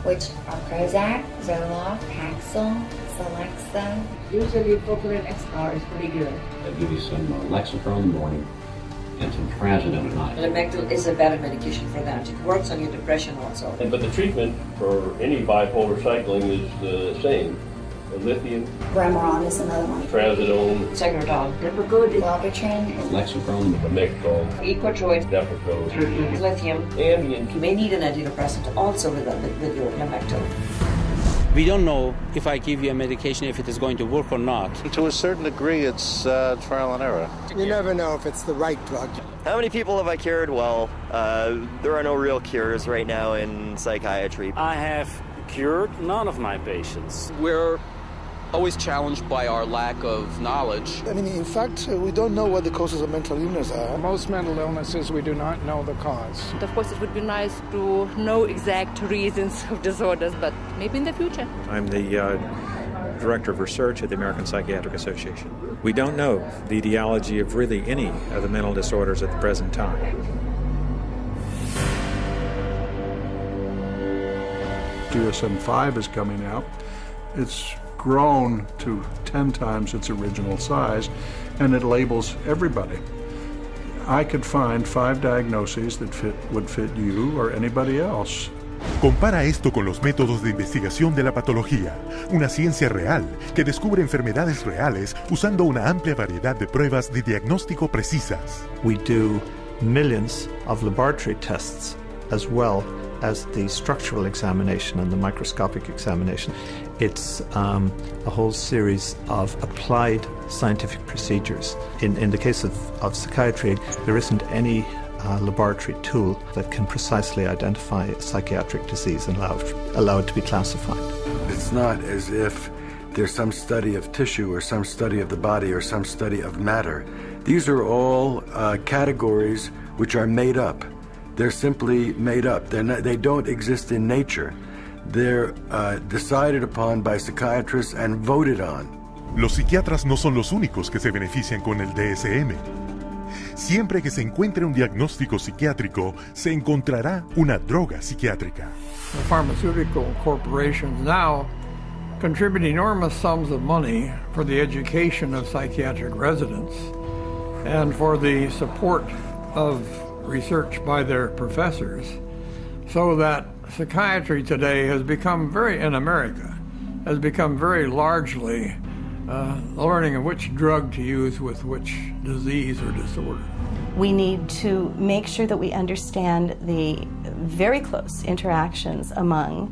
which are Prozac, Zoloft, Paxil, Celexa. Usually Propylene XR is pretty good. I'll give you some Lexapro in the morning and some Trazodone at night. Lamictal is a better medication for that. It works on your depression also. But the treatment for any bipolar cycling is the same. Lithium. Gramaron is another one. Trazodone. Segretol. Lipigood. Wellbutrin. Lexapro. Lamictal. Equitroid. Depakote. Lithium. Ambien. You may need an antidepressant also with your Lamictal. We don't know if I give you a medication if it is going to work or not. To a certain degree, it's trial and error. You never know if it's the right drug. How many people have I cured? Well, there are no real cures right now in psychiatry. I have cured none of my patients. We're always challenged by our lack of knowledge. I mean, in fact, we don't know what the causes of mental illness are. Most mental illnesses, we do not know the cause. Of course, it would be nice to know exact reasons of disorders, but maybe in the future. I'm the Director of Research at the American Psychiatric Association. We don't know the etiology of really any of the mental disorders at the present time. DSM-5 is coming out. It's grown to 10 times its original size, and it labels everybody. I could find 5 diagnoses that would fit you or anybody else. Compara esto con los métodos de investigación de la patología, una ciencia real que descubre enfermedades reales usando una amplia variedad de pruebas de diagnóstico precisas. We do millions of laboratory tests as well as the structural examination and the microscopic examination. It's a whole series of applied scientific procedures. In the case of psychiatry, there isn't any laboratory tool that can precisely identify a psychiatric disease and allow it to be classified. It's not as if there's some study of tissue or some study of the body or some study of matter. These are all categories which are made up. They're simply made up. They don't exist in nature. They're decided upon by psychiatrists and voted on. Los psiquiatras no son los únicos que se benefician con el DSM. Siempre que se encuentre un diagnóstico psiquiátrico, se encontrará una droga psiquiátrica. The pharmaceutical corporations now contribute enormous sums of money for the education of psychiatric residents and for the support of research by their professors, So that psychiatry today has become in America, has become very largely learning of which drug to use with which disease or disorder. We need to make sure that we understand the very close interactions among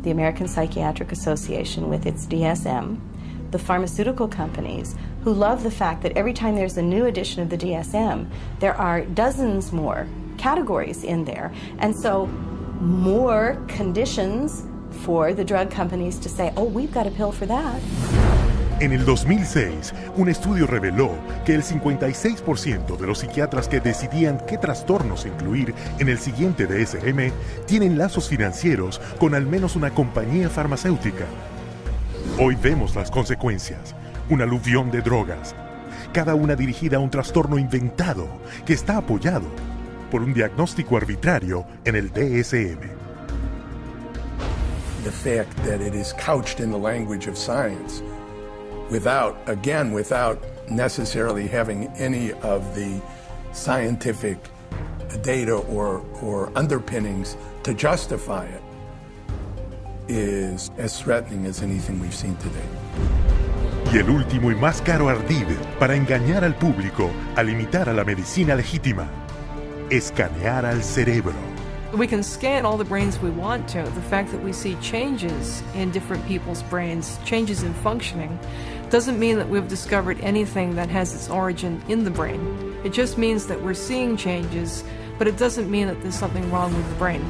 the American Psychiatric Association with its DSM, the pharmaceutical companies, who love the fact that every time there's a new edition of the DSM, there are dozens more categories in there, and so more conditions for the drug companies to say, oh, we've got a pill for that. En el 2006, un estudio reveló que el 56% de los psiquiatras que decidían qué trastornos incluir en el siguiente DSM tienen lazos financieros con al menos una compañía farmacéutica. Hoy vemos las consecuencias, un aluvión de drogas, cada una dirigida a un trastorno inventado que está apoyado por un diagnóstico arbitrario en el DSM. The fact that it is couched in the language of science without necessarily having any of the scientific data or underpinnings to justify it is as threatening as anything we've seen today. Y el último y más caro ardid para engañar al público al imitar a la medicina legítima: escanear al cerebro. We can scan all the brains we want to. The fact that we see changes in different people's brains, changes in functioning, doesn't mean that we've discovered anything that has its origin in the brain. It just means that we're seeing changes, but it doesn't mean that there's something wrong with the brain.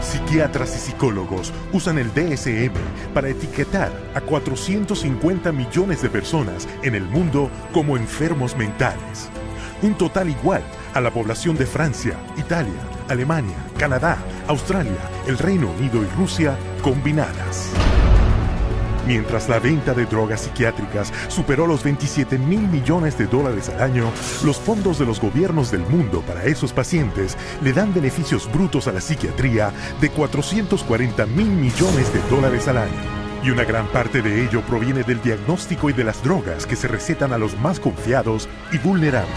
Psiquiatras y psicólogos usan el DSM para etiquetar a 450 millones de personas en el mundo como enfermos mentales. Un total igual a la población de Francia, Italia, Alemania, Canadá, Australia, el Reino Unido y Rusia combinadas. Mientras la venta de drogas psiquiátricas superó los 27 mil millones de dólares al año, los fondos de los gobiernos del mundo para esos pacientes le dan beneficios brutos a la psiquiatría de 440 mil millones de dólares al año. Y una gran parte de ello proviene del diagnóstico y de las drogas que se recetan a los más confiados y vulnerables.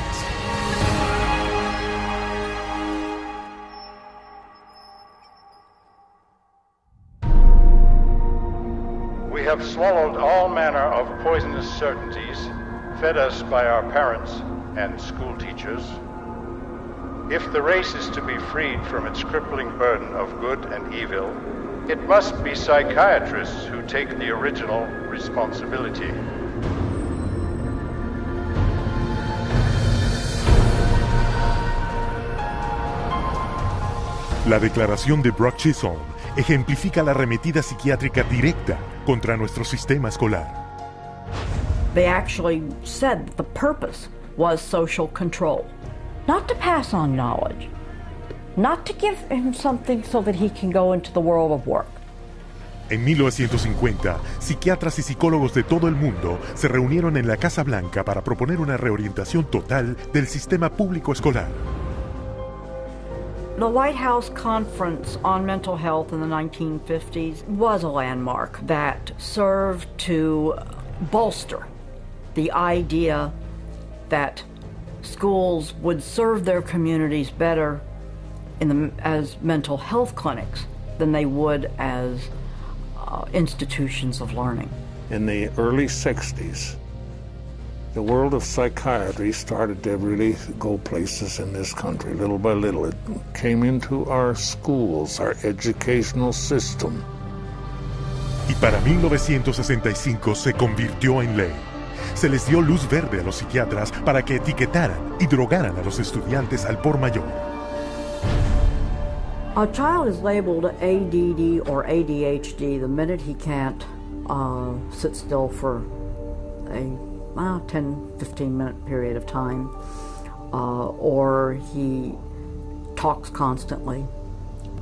We have swallowed all manner of poisonous certainties, fed us by our parents and school teachers. If the race is to be freed from its crippling burden of good and evil, it must be psychiatrists who take the original responsibility. La declaración de Brock Chisholm ejemplifica la arremetida psiquiátrica directa contra nuestro sistema escolar. They actually said the purpose was social control, not to pass on knowledge, not to give him something so that he can go into the world of work. En 1950, psiquiatras y psicólogos de todo el mundo se reunieron en la Casa Blanca para proponer una reorientación total del sistema público escolar. The White House Conference on Mental Health in the 1950s was a landmark that served to bolster the idea that schools would serve their communities better as mental health clinics than they would as institutions of learning. In the early 60s, the world of psychiatry started to really go places in this country. Little by little, it came into our schools, our educational system. Y para 1965 se convirtió en ley. Se les dio luz verde a los psiquiatras para que etiquetaran y drogaran a los estudiantes al por mayor. A child is labeled ADD or ADHD the minute he can't sit still for a 10-15 minute period of time, or he talks constantly,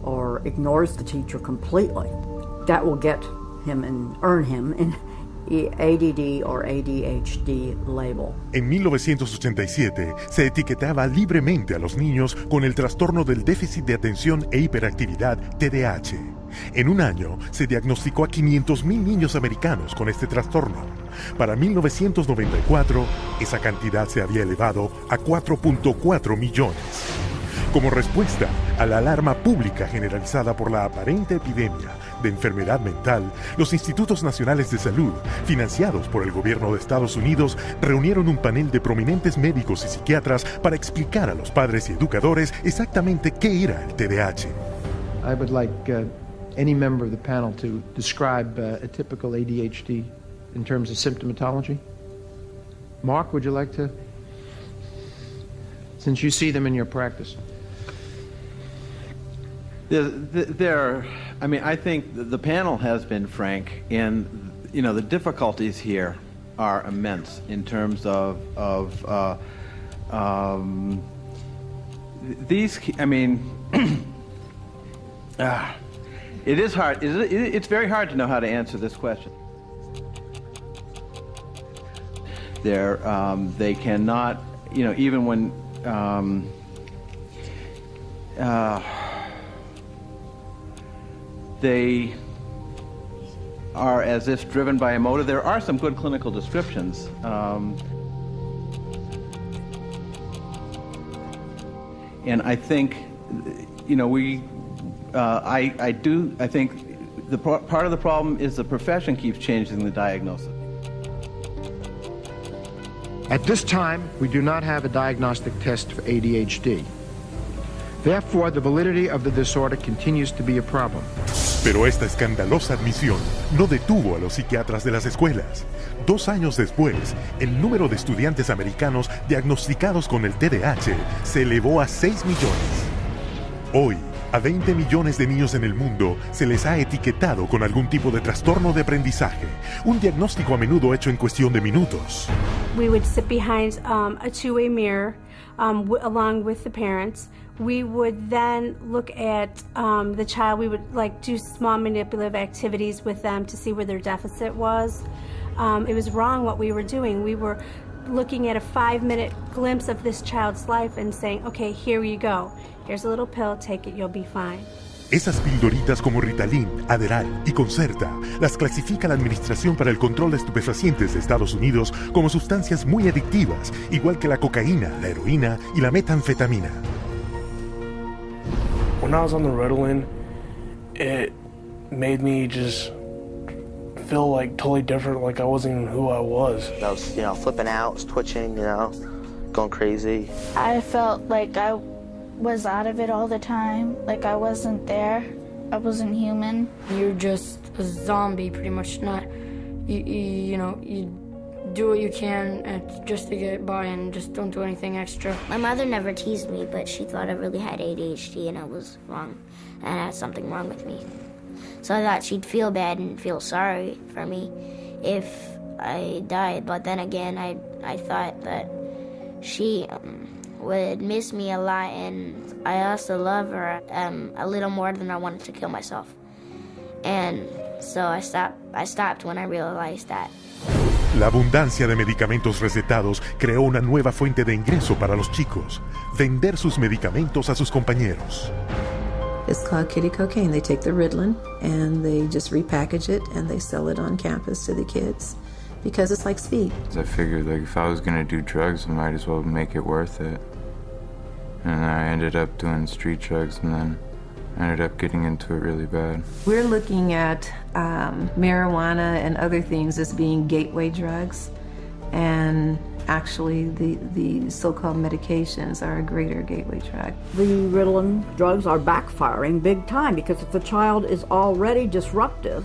or ignores the teacher completely. That will get him and earn him an ADD or ADHD label. En 1987 se etiquetaba libremente a los niños con el trastorno del déficit de atención e hiperactividad TDAH. En un año se diagnosticó a 500,000 niños americanos con este trastorno. Para 1994, esa cantidad se había elevado a 4.4 millones. como respuesta a la alarma pública generalizada por la aparente epidemia de enfermedad mental, los Institutos Nacionales de Salud, financiados por el gobierno de Estados Unidos, reunieron un panel de prominentes médicos y psiquiatras para explicar a los padres y educadores exactamente qué era el TDAH. I would like any member of the panel to describe a typical ADHD in terms of symptomatology. Mark, would you like to? Since you see them in your practice. I think the panel has been frank, and the difficulties here are immense in terms of these. It is hard. It's very hard to know how to answer this question. They cannot, even when they are as if driven by a motive. There are some good clinical descriptions. And I think, I think part of the problem is the profession keeps changing the diagnosis. At this time, we do not have a diagnostic test for ADHD. Therefore, the validity of the disorder continues to be a problem. Pero esta escandalosa admisión no detuvo a los psiquiatras de las escuelas. 2 años después, el número de estudiantes americanos diagnosticados con el TDAH se elevó a 6 millones. Hoy, a 20 millones de niños en el mundo se les ha etiquetado con algún tipo de trastorno de aprendizaje, un diagnóstico a menudo hecho en cuestión de minutos. We would sit behind a two-way mirror along with the parents. We would then look at the child. We would do small manipulative activities with them to see where their deficit was. It was wrong what we were doing. We were looking at a 5-minute glimpse of this child's life and saying, okay, here you go. Here's a little pill, take it, you'll be fine. Esas pildoritas como Ritalin, Adderall y Concerta las clasifica la Administración para el Control de Estupefacientes de Estados Unidos como sustancias muy adictivas, igual que la cocaína, la heroína y la metanfetamina. When I was on the Ritalin, it made me just feel totally different, like I wasn't even who I was. I was, flipping out, was twitching, going crazy. I felt like I was out of it all the time, like I wasn't there, I wasn't human. You're just a zombie, pretty much. You do what you can just to get by and just don't do anything extra. My mother never teased me, but she thought I really had ADHD and I was wrong, and I had something wrong with me. So I thought she'd feel bad and feel sorry for me if I died, but then again, I thought that she would miss me a lot, and I also love her a little more than I wanted to kill myself. And so I stopped when I realized that. La abundancia de medicamentos recetados creó una nueva fuente de ingreso para los chicos: vender sus medicamentos a sus compañeros. It's called kitty cocaine. They take the Ritalin and they just repackage it and they sell it on campus to the kids because it's like speed. I figured if I was going to do drugs, I might as well make it worth it. And I ended up doing street drugs, and then I ended up getting into it really bad. We're looking at marijuana and other things as being gateway drugs, and actually the so-called medications are a greater gateway drug. The Ritalin drugs are backfiring big time because if the child is already disruptive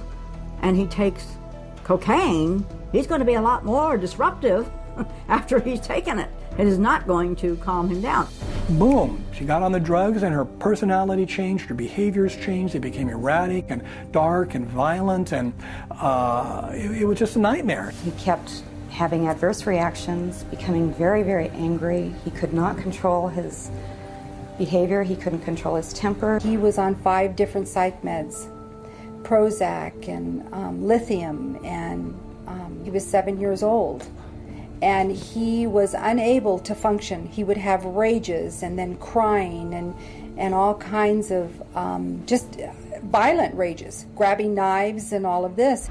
and he takes cocaine, he's going to be a lot more disruptive after he's taken it. It is not going to calm him down. Boom, she got on the drugs and her personality changed, her behaviors changed, they became erratic and dark and violent, and it was just a nightmare. He kept having adverse reactions, becoming very, very angry. He could not control his behavior, he couldn't control his temper. He was on 5 different psych meds, Prozac and lithium, and he was 7 years old. And he was unable to function. He would have rages and then crying and all kinds of just violent rages, grabbing knives and all of this.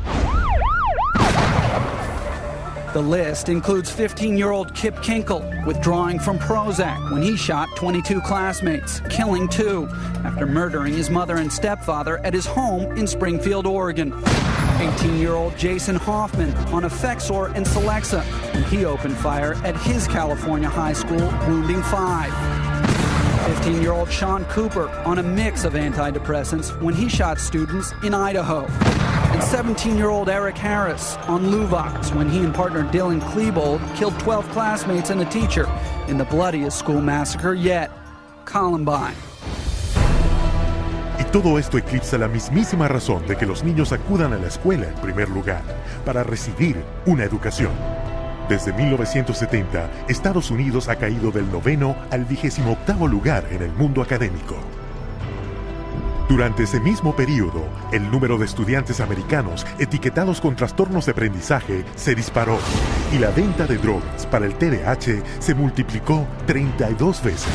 The list includes 15-year-old Kip Kinkle withdrawing from Prozac when he shot 22 classmates, killing 2 after murdering his mother and stepfather at his home in Springfield, Oregon. 18-year-old Jason Hoffman on Effexor and Celexa when he opened fire at his California high school, wounding 5. 15-year-old Sean Cooper on a mix of antidepressants when he shot students in Idaho. And 17-year-old Eric Harris on Luvox when he and partner Dylan Klebold killed 12 classmates and a teacher in the bloodiest school massacre yet, Columbine. Y todo esto eclipsa la mismísima razón de que los niños acudan a la escuela en primer lugar, para recibir una educación. Desde 1970, Estados Unidos ha caído del 9º al 28º lugar en el mundo académico. Durante ese mismo periodo, el número de estudiantes americanos etiquetados con trastornos de aprendizaje se disparó y la venta de drogas para el TDAH se multiplicó 32 veces.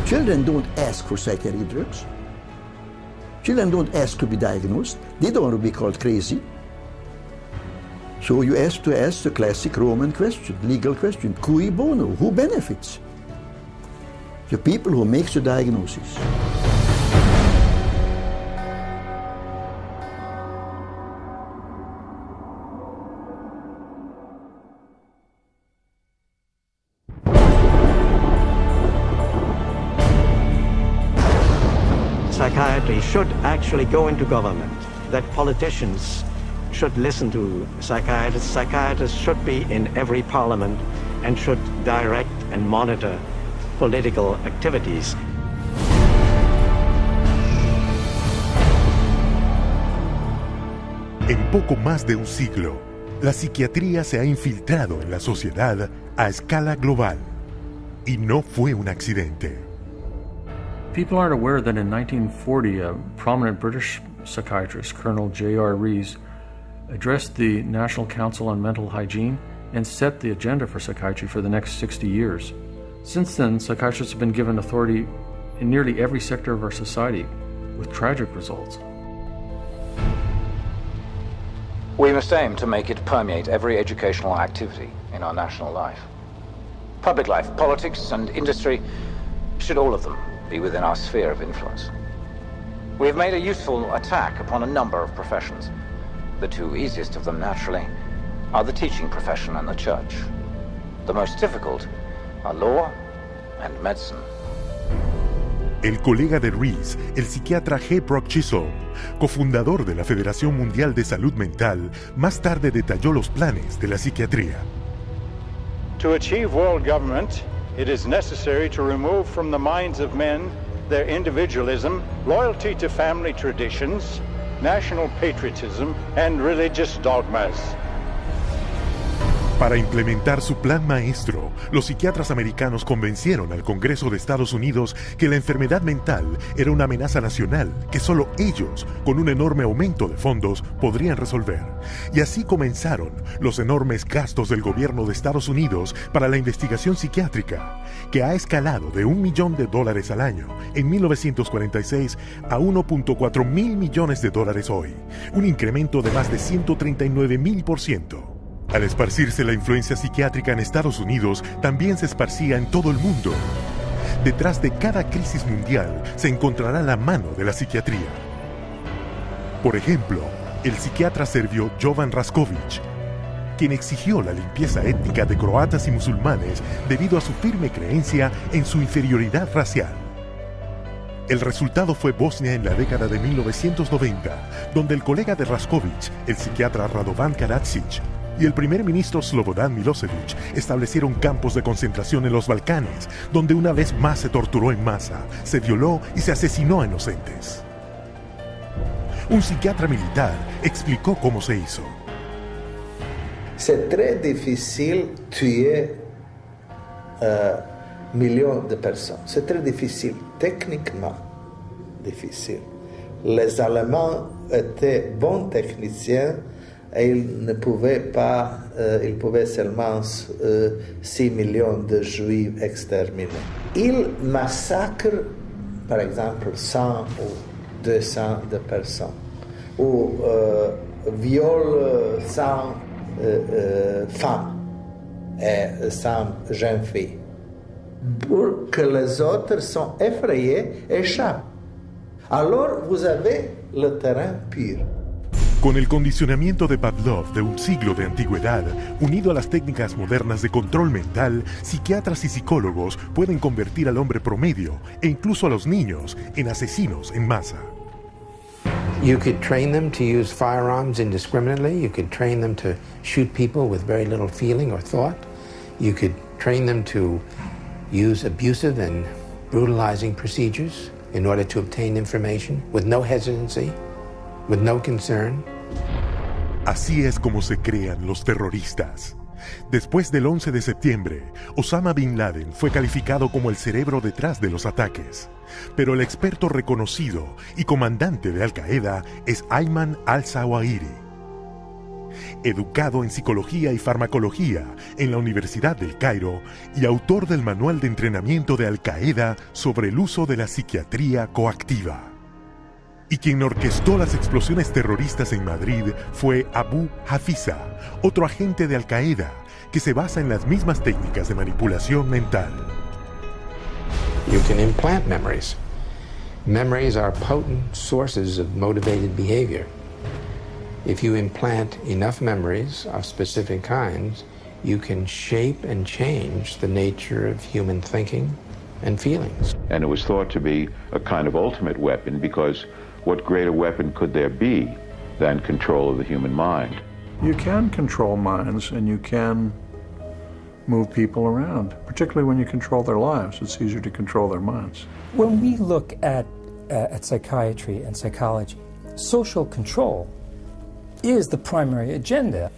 Children don't ask for psychiatric drugs. Children don't ask to be diagnosed. They don't want to be called crazy. So you ask the classic Roman question, legal question, cui bono, who benefits? The people who make the diagnosis. Psychiatry should actually go into government, that politicians should listen to psychiatrists. Psychiatrists should be in every parliament and should direct and monitor political activities. En poco más de un siglo, la psiquiatría se ha infiltrado en la sociedad a escala global. Y no fue un accidente. People aren't aware that in 1940, a prominent British psychiatrist, Colonel J.R. Rees, addressed the National Council on Mental Hygiene and set the agenda for psychiatry for the next 60 years. Since then, psychiatrists have been given authority in nearly every sector of our society, with tragic results. We must aim to make it permeate every educational activity in our national life. Public life, politics, and industry should all of them be within our sphere of influence. We have made a useful attack upon a number of professions. The 2 easiest of them, naturally, are the teaching profession and the church. The most difficult are law and medicine. El colega de Rees, el psiquiatra G. Brock Chisholm, cofundador de la Federación Mundial de Salud Mental, más tarde detalló los planes de la psiquiatría. To achieve world government, it is necessary to remove from the minds of men their individualism, loyalty to family traditions, national patriotism, and religious dogmas. Para implementar su plan maestro, los psiquiatras americanos convencieron al Congreso de Estados Unidos que la enfermedad mental era una amenaza nacional que solo ellos, con un enorme aumento de fondos, podrían resolver. Y así comenzaron los enormes gastos del gobierno de Estados Unidos para la investigación psiquiátrica, que ha escalado de $1 millón al año en 1946 a $1.4 mil millones hoy, un incremento de más de 139,000%. Al esparcirse la influencia psiquiátrica en Estados Unidos, también se esparcía en todo el mundo. Detrás de cada crisis mundial se encontrará la mano de la psiquiatría. Por ejemplo, el psiquiatra serbio Jovan Raskovic, quien exigió la limpieza étnica de croatas y musulmanes debido a su firme creencia en su inferioridad racial. El resultado fue Bosnia en la década de 1990, donde el colega de Raskovic, el psiquiatra Radovan Karadzic, y el primer ministro Slobodan Milosevic establecieron campos de concentración en los Balcanes, donde una vez más se torturó en masa, se violó y se asesinó a inocentes. Un psiquiatra militar explicó cómo se hizo. C'est très difficile tuer millions de personnes. C'est très difficile, techniquement difficile. Les Allemands étaient bons techniciens et ils ne pouvaient pas, ils pouvaient seulement 6 millions de Juifs exterminés. Ils massacrent, par exemple, 100 ou 200 de personnes, ou viole sans femme et sans jeune fille. Pour que les autres sont effrayés, échappent. Alors vous avez le terrain pur. Con el condicionamiento de Pavlov de un siglo de antigüedad, unido a las técnicas modernas de control mental, psiquiatras y psicólogos pueden convertir al hombre promedio, e incluso a los niños, en asesinos en masa. You could train them to use firearms indiscriminately. You could train them to shoot people with very little feeling or thought. You could train them to use abusive and brutalizing procedures in order to obtain information with no hesitancy, with no concern. Así es como se crean los terroristas. Después del 11 de septiembre, Osama Bin Laden fue calificado como el cerebro detrás de los ataques. Pero el experto reconocido y comandante de Al-Qaeda es Ayman al-Zawahiri. Educado en psicología y farmacología en la Universidad del Cairo y autor del manual de entrenamiento de Al-Qaeda sobre el uso de la psiquiatría coactiva. Y quien orquestó las explosiones terroristas en Madrid fue Abu Hafiza, otro agente de Al-Qaeda, que se basa en las mismas técnicas de manipulación mental. You can implant memories. Memories are potent sources of motivated behavior. If you implant enough memories of specific kinds, you can shape and change the nature of human thinking and feelings. And it was thought to be a kind of ultimate weapon because what greater weapon could there be than control of the human mind? You can control minds and you can move people around, particularly when you control their lives. It's easier to control their minds. When we look at psychiatry and psychology, social control is the primary agenda.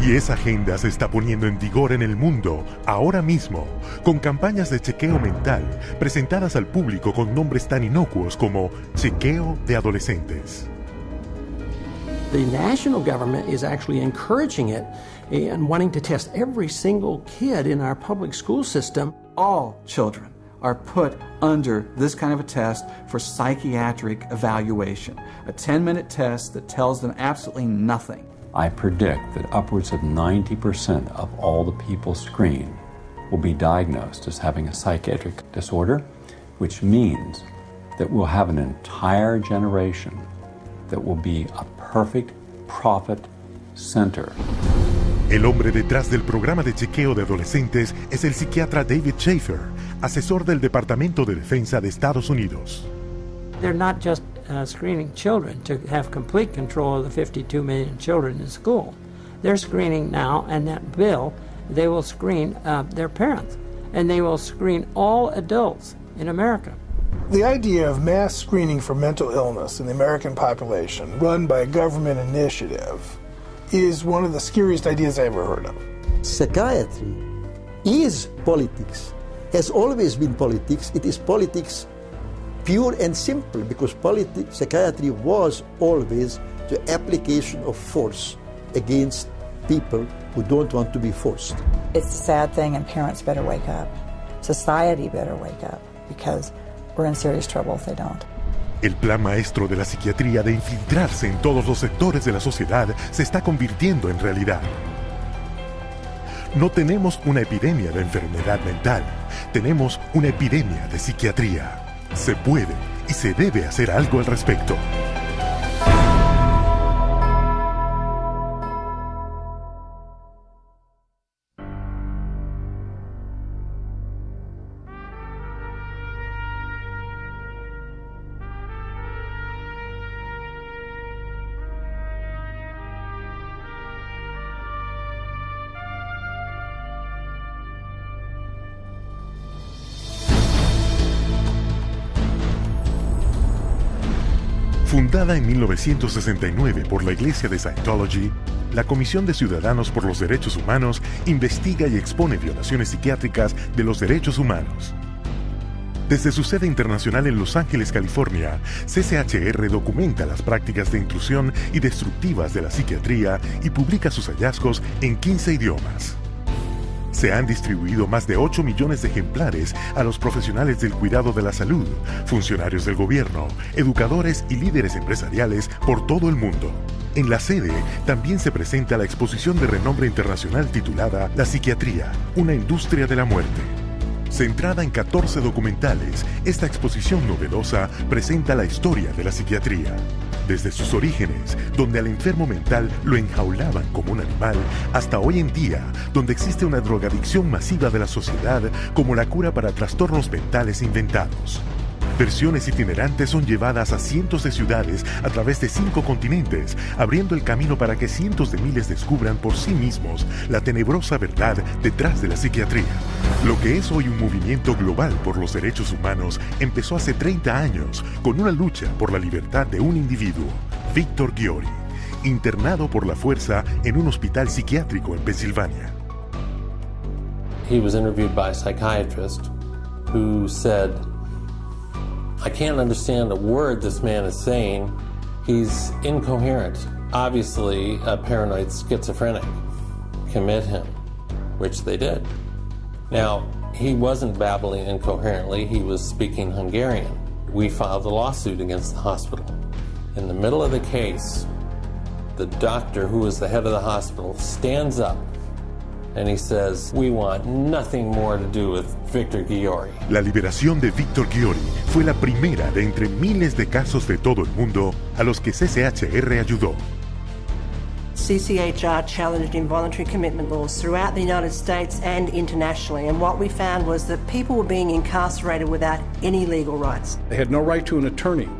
Y esa agenda se está poniendo en vigor en el mundo, ahora mismo, con campañas de chequeo mental presentadas al público con nombres tan inocuos como chequeo de adolescentes. The national government is actually encouraging it and wanting to test every single kid in our public school system. All children are put under this kind of a test for psychiatric evaluation, a 10-minute test that tells them absolutely nothing. I predict that upwards of 90% of all the people screened will be diagnosed as having a psychiatric disorder, which means that we'll have an entire generation that will be a perfect profit center. El hombre detrás del programa de chequeo de adolescentes es el psiquiatra David Schaefer, asesor del Departamento de Defensa de Estados Unidos. They're not just screening children to have complete control of the 52 million children in school. They're screening now, and that bill, they will screen their parents, and they will screen all adults in America. The idea of mass screening for mental illness in the American population, run by a government initiative, is one of the scariest ideas I ever heard of. Psychiatry is politics, has always been politics. It is politics pure and simple, because psychiatry was always the application of force against people who don't want to be forced. It's a sad thing, and parents better wake up. Society better wake up, because we're in serious trouble if they don't. El plan maestro de la psiquiatría de infiltrarse en todos los sectores de la sociedad se está convirtiendo en realidad. No tenemos una epidemia de enfermedad mental, tenemos una epidemia de psiquiatría. Se puede y se debe hacer algo al respecto. Fundada en 1969 por la Iglesia de Scientology, la Comisión de Ciudadanos por los Derechos Humanos investiga y expone violaciones psiquiátricas de los derechos humanos. Desde su sede internacional en Los Ángeles, California, CCHR documenta las prácticas de intrusión y destructivas de la psiquiatría y publica sus hallazgos en 15 idiomas. Se han distribuido más de 8 millones de ejemplares a los profesionales del cuidado de la salud, funcionarios del gobierno, educadores y líderes empresariales por todo el mundo. En la sede también se presenta la exposición de renombre internacional titulada La Psiquiatría, una industria de la muerte. Centrada en 14 documentales, esta exposición novedosa presenta la historia de la psiquiatría. Desde sus orígenes, donde al enfermo mental lo enjaulaban como un animal, hasta hoy en día, donde existe una drogadicción masiva de la sociedad como la cura para trastornos mentales inventados. Versiones itinerantes son llevadas a cientos de ciudades a través de 5 continentes, abriendo el camino para que cientos de miles descubran por sí mismos la tenebrosa verdad detrás de la psiquiatría. Lo que es hoy un movimiento global por los derechos humanos empezó hace 30 años con una lucha por la libertad de un individuo, Víctor Ghiori, internado por la fuerza en un hospital psiquiátrico en Pensilvania. He was interviewed by a psychiatrist who said, I can't understand a word this man is saying. He's incoherent. Obviously, a paranoid schizophrenic. Commit him, which they did. Now, he wasn't babbling incoherently. He was speaking Hungarian. We filed a lawsuit against the hospital. In the middle of the case, the doctor, who was the head of the hospital, stands up and he says, we want nothing more to do with Victor Ghiori. La liberación de Víctor Ghiori fue la primera de entre miles de casos de todo el mundo a los que CCHR ayudó. CCHR challenged involuntary commitment laws throughout the United States and internationally, and what we found was that people were being incarcerated without any legal rights. They had no right to an attorney.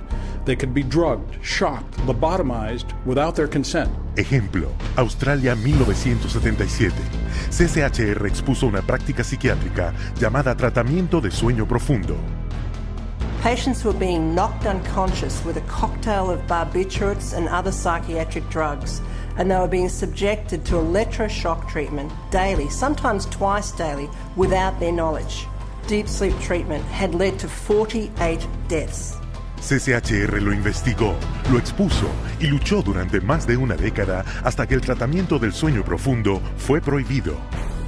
They could be drugged, shocked, lobotomized without their consent. Ejemplo, Australia 1977. CCHR expuso una práctica psiquiátrica llamada tratamiento de sueño profundo. Patients were being knocked unconscious with a cocktail of barbiturates and other psychiatric drugs, and they were being subjected to electroshock treatment daily, sometimes twice daily, without their knowledge. Deep sleep treatment had led to 48 deaths. CCHR lo investigó, lo expuso y luchó durante más de una década hasta que el tratamiento del sueño profundo fue prohibido.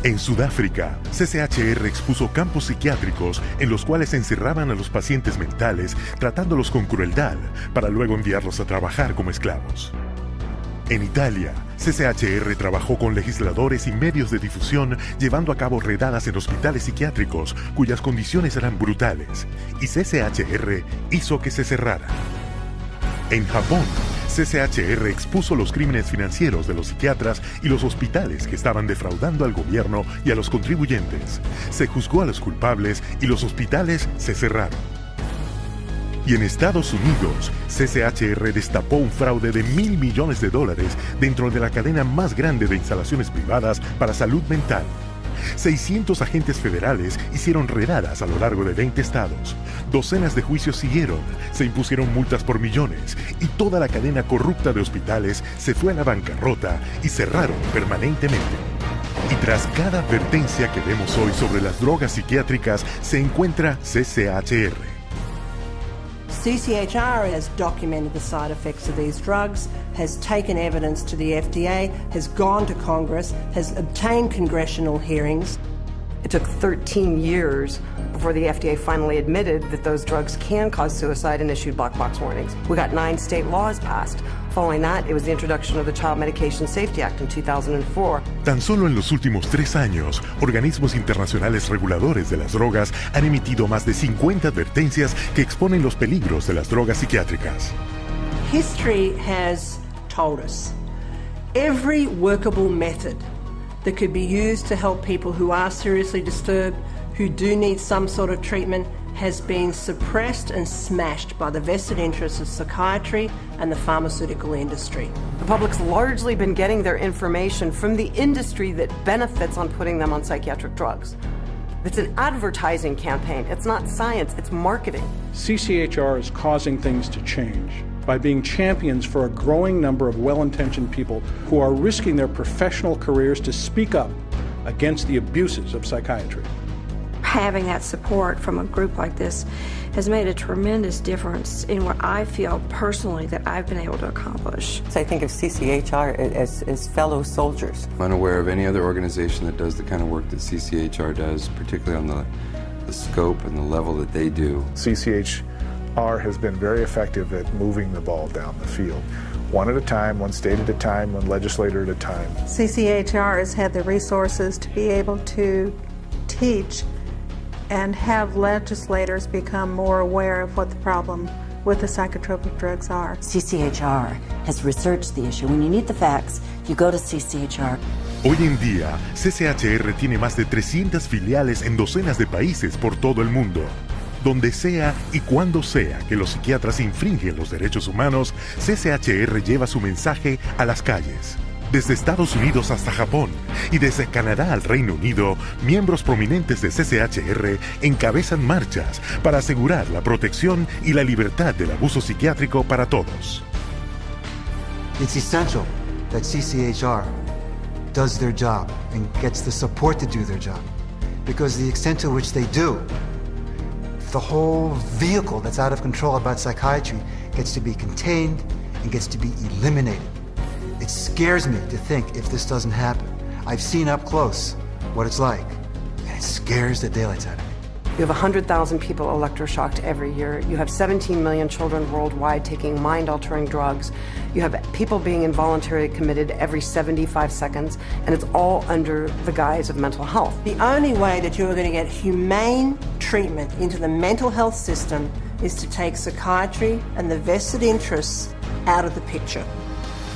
En Sudáfrica, CCHR expuso campos psiquiátricos en los cuales encerraban a los pacientes mentales tratándolos con crueldad para luego enviarlos a trabajar como esclavos. En Italia, CCHR trabajó con legisladores y medios de difusión llevando a cabo redadas en hospitales psiquiátricos cuyas condiciones eran brutales, y CCHR hizo que se cerrara. En Japón, CCHR expuso los crímenes financieros de los psiquiatras y los hospitales que estaban defraudando al gobierno y a los contribuyentes. Se juzgó a los culpables y los hospitales se cerraron. Y en Estados Unidos, CCHR destapó un fraude de $1.000 millones dentro de la cadena más grande de instalaciones privadas para salud mental. 600 agentes federales hicieron redadas a lo largo de 20 estados. Docenas de juicios siguieron, se impusieron multas por millones y toda la cadena corrupta de hospitales se fue a la bancarrota y cerraron permanentemente. Y tras cada advertencia que vemos hoy sobre las drogas psiquiátricas se encuentra CCHR. CCHR has documented the side effects of these drugs, has taken evidence to the FDA, has gone to Congress, has obtained congressional hearings. It took 13 years before the FDA finally admitted that those drugs can cause suicide and issued black box warnings. We got 9 state laws passed. Following that, it was the introduction of the Child Medication Safety Act in 2004. Tan solo en los últimos 3 años, organismos internacionales reguladores de las drogas han emitido más de 50 advertencias que exponen los peligros de las drogas psiquiátricas. History has told us every workable method that could be used to help people who are seriously disturbed, who do need some sort of treatment, has been suppressed and smashed by the vested interests of psychiatry and the pharmaceutical industry. The public's largely been getting their information from the industry that benefits on putting them on psychiatric drugs. It's an advertising campaign. It's not science, it's marketing. CCHR is causing things to change by being champions for a growing number of well-intentioned people who are risking their professional careers to speak up against the abuses of psychiatry. Having that support from a group like this has made a tremendous difference in what I feel personally that I've been able to accomplish. So I think of CCHR as fellow soldiers. I'm unaware of any other organization that does the kind of work that CCHR does, particularly on the scope and the level that they do. CCHR has been very effective at moving the ball down the field. one at a time, one state at a time, one legislator at a time. CCHR has had the resources to be able to teach and have legislators become more aware of what the problem with the psychotropic drugs are. CCHR has researched the issue. When you need the facts, you go to CCHR. Hoy en día, CCHR tiene más de 300 filiales en docenas de países por todo el mundo. Donde sea y cuando sea que los psiquiatras infringen los derechos humanos, CCHR lleva su mensaje a las calles. Desde Estados Unidos hasta Japón y desde Canadá al Reino Unido, miembros prominentes de CCHR encabezan marchas para asegurar la protección y la libertad del abuso psiquiátrico para todos. It's essential that CCHR does their job and gets the support to do their job, because the extent to which they do, the whole vehicle that's out of control about psychiatry gets to be contained and gets to be eliminated. It scares me to think if this doesn't happen. I've seen up close what it's like, and it scares the daylights out of me. You have 100,000 people electroshocked every year. You have 17 million children worldwide taking mind-altering drugs. You have people being involuntarily committed every 75 seconds, and it's all under the guise of mental health. The only way that you're going to get humane treatment into the mental health system is to take psychiatry and the vested interests out of the picture.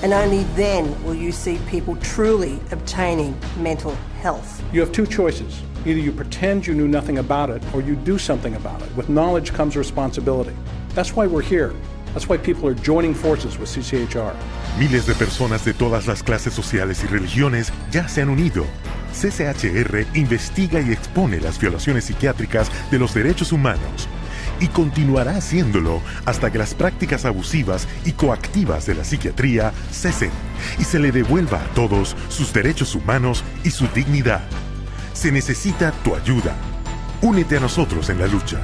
And only then will you see people truly obtaining mental health. You have two choices. Either you pretend you knew nothing about it, or you do something about it. With knowledge comes responsibility. That's why we're here. That's why people are joining forces with CCHR. Miles de personas de todas las clases sociales y religiones ya se han unido. CCHR investiga y expone las violaciones psiquiátricas de los derechos humanos y continuará haciéndolo hasta que las prácticas abusivas y coactivas de la psiquiatría cesen y se le devuelva a todos sus derechos humanos y su dignidad. Se necesita tu ayuda. Únete a nosotros en la lucha.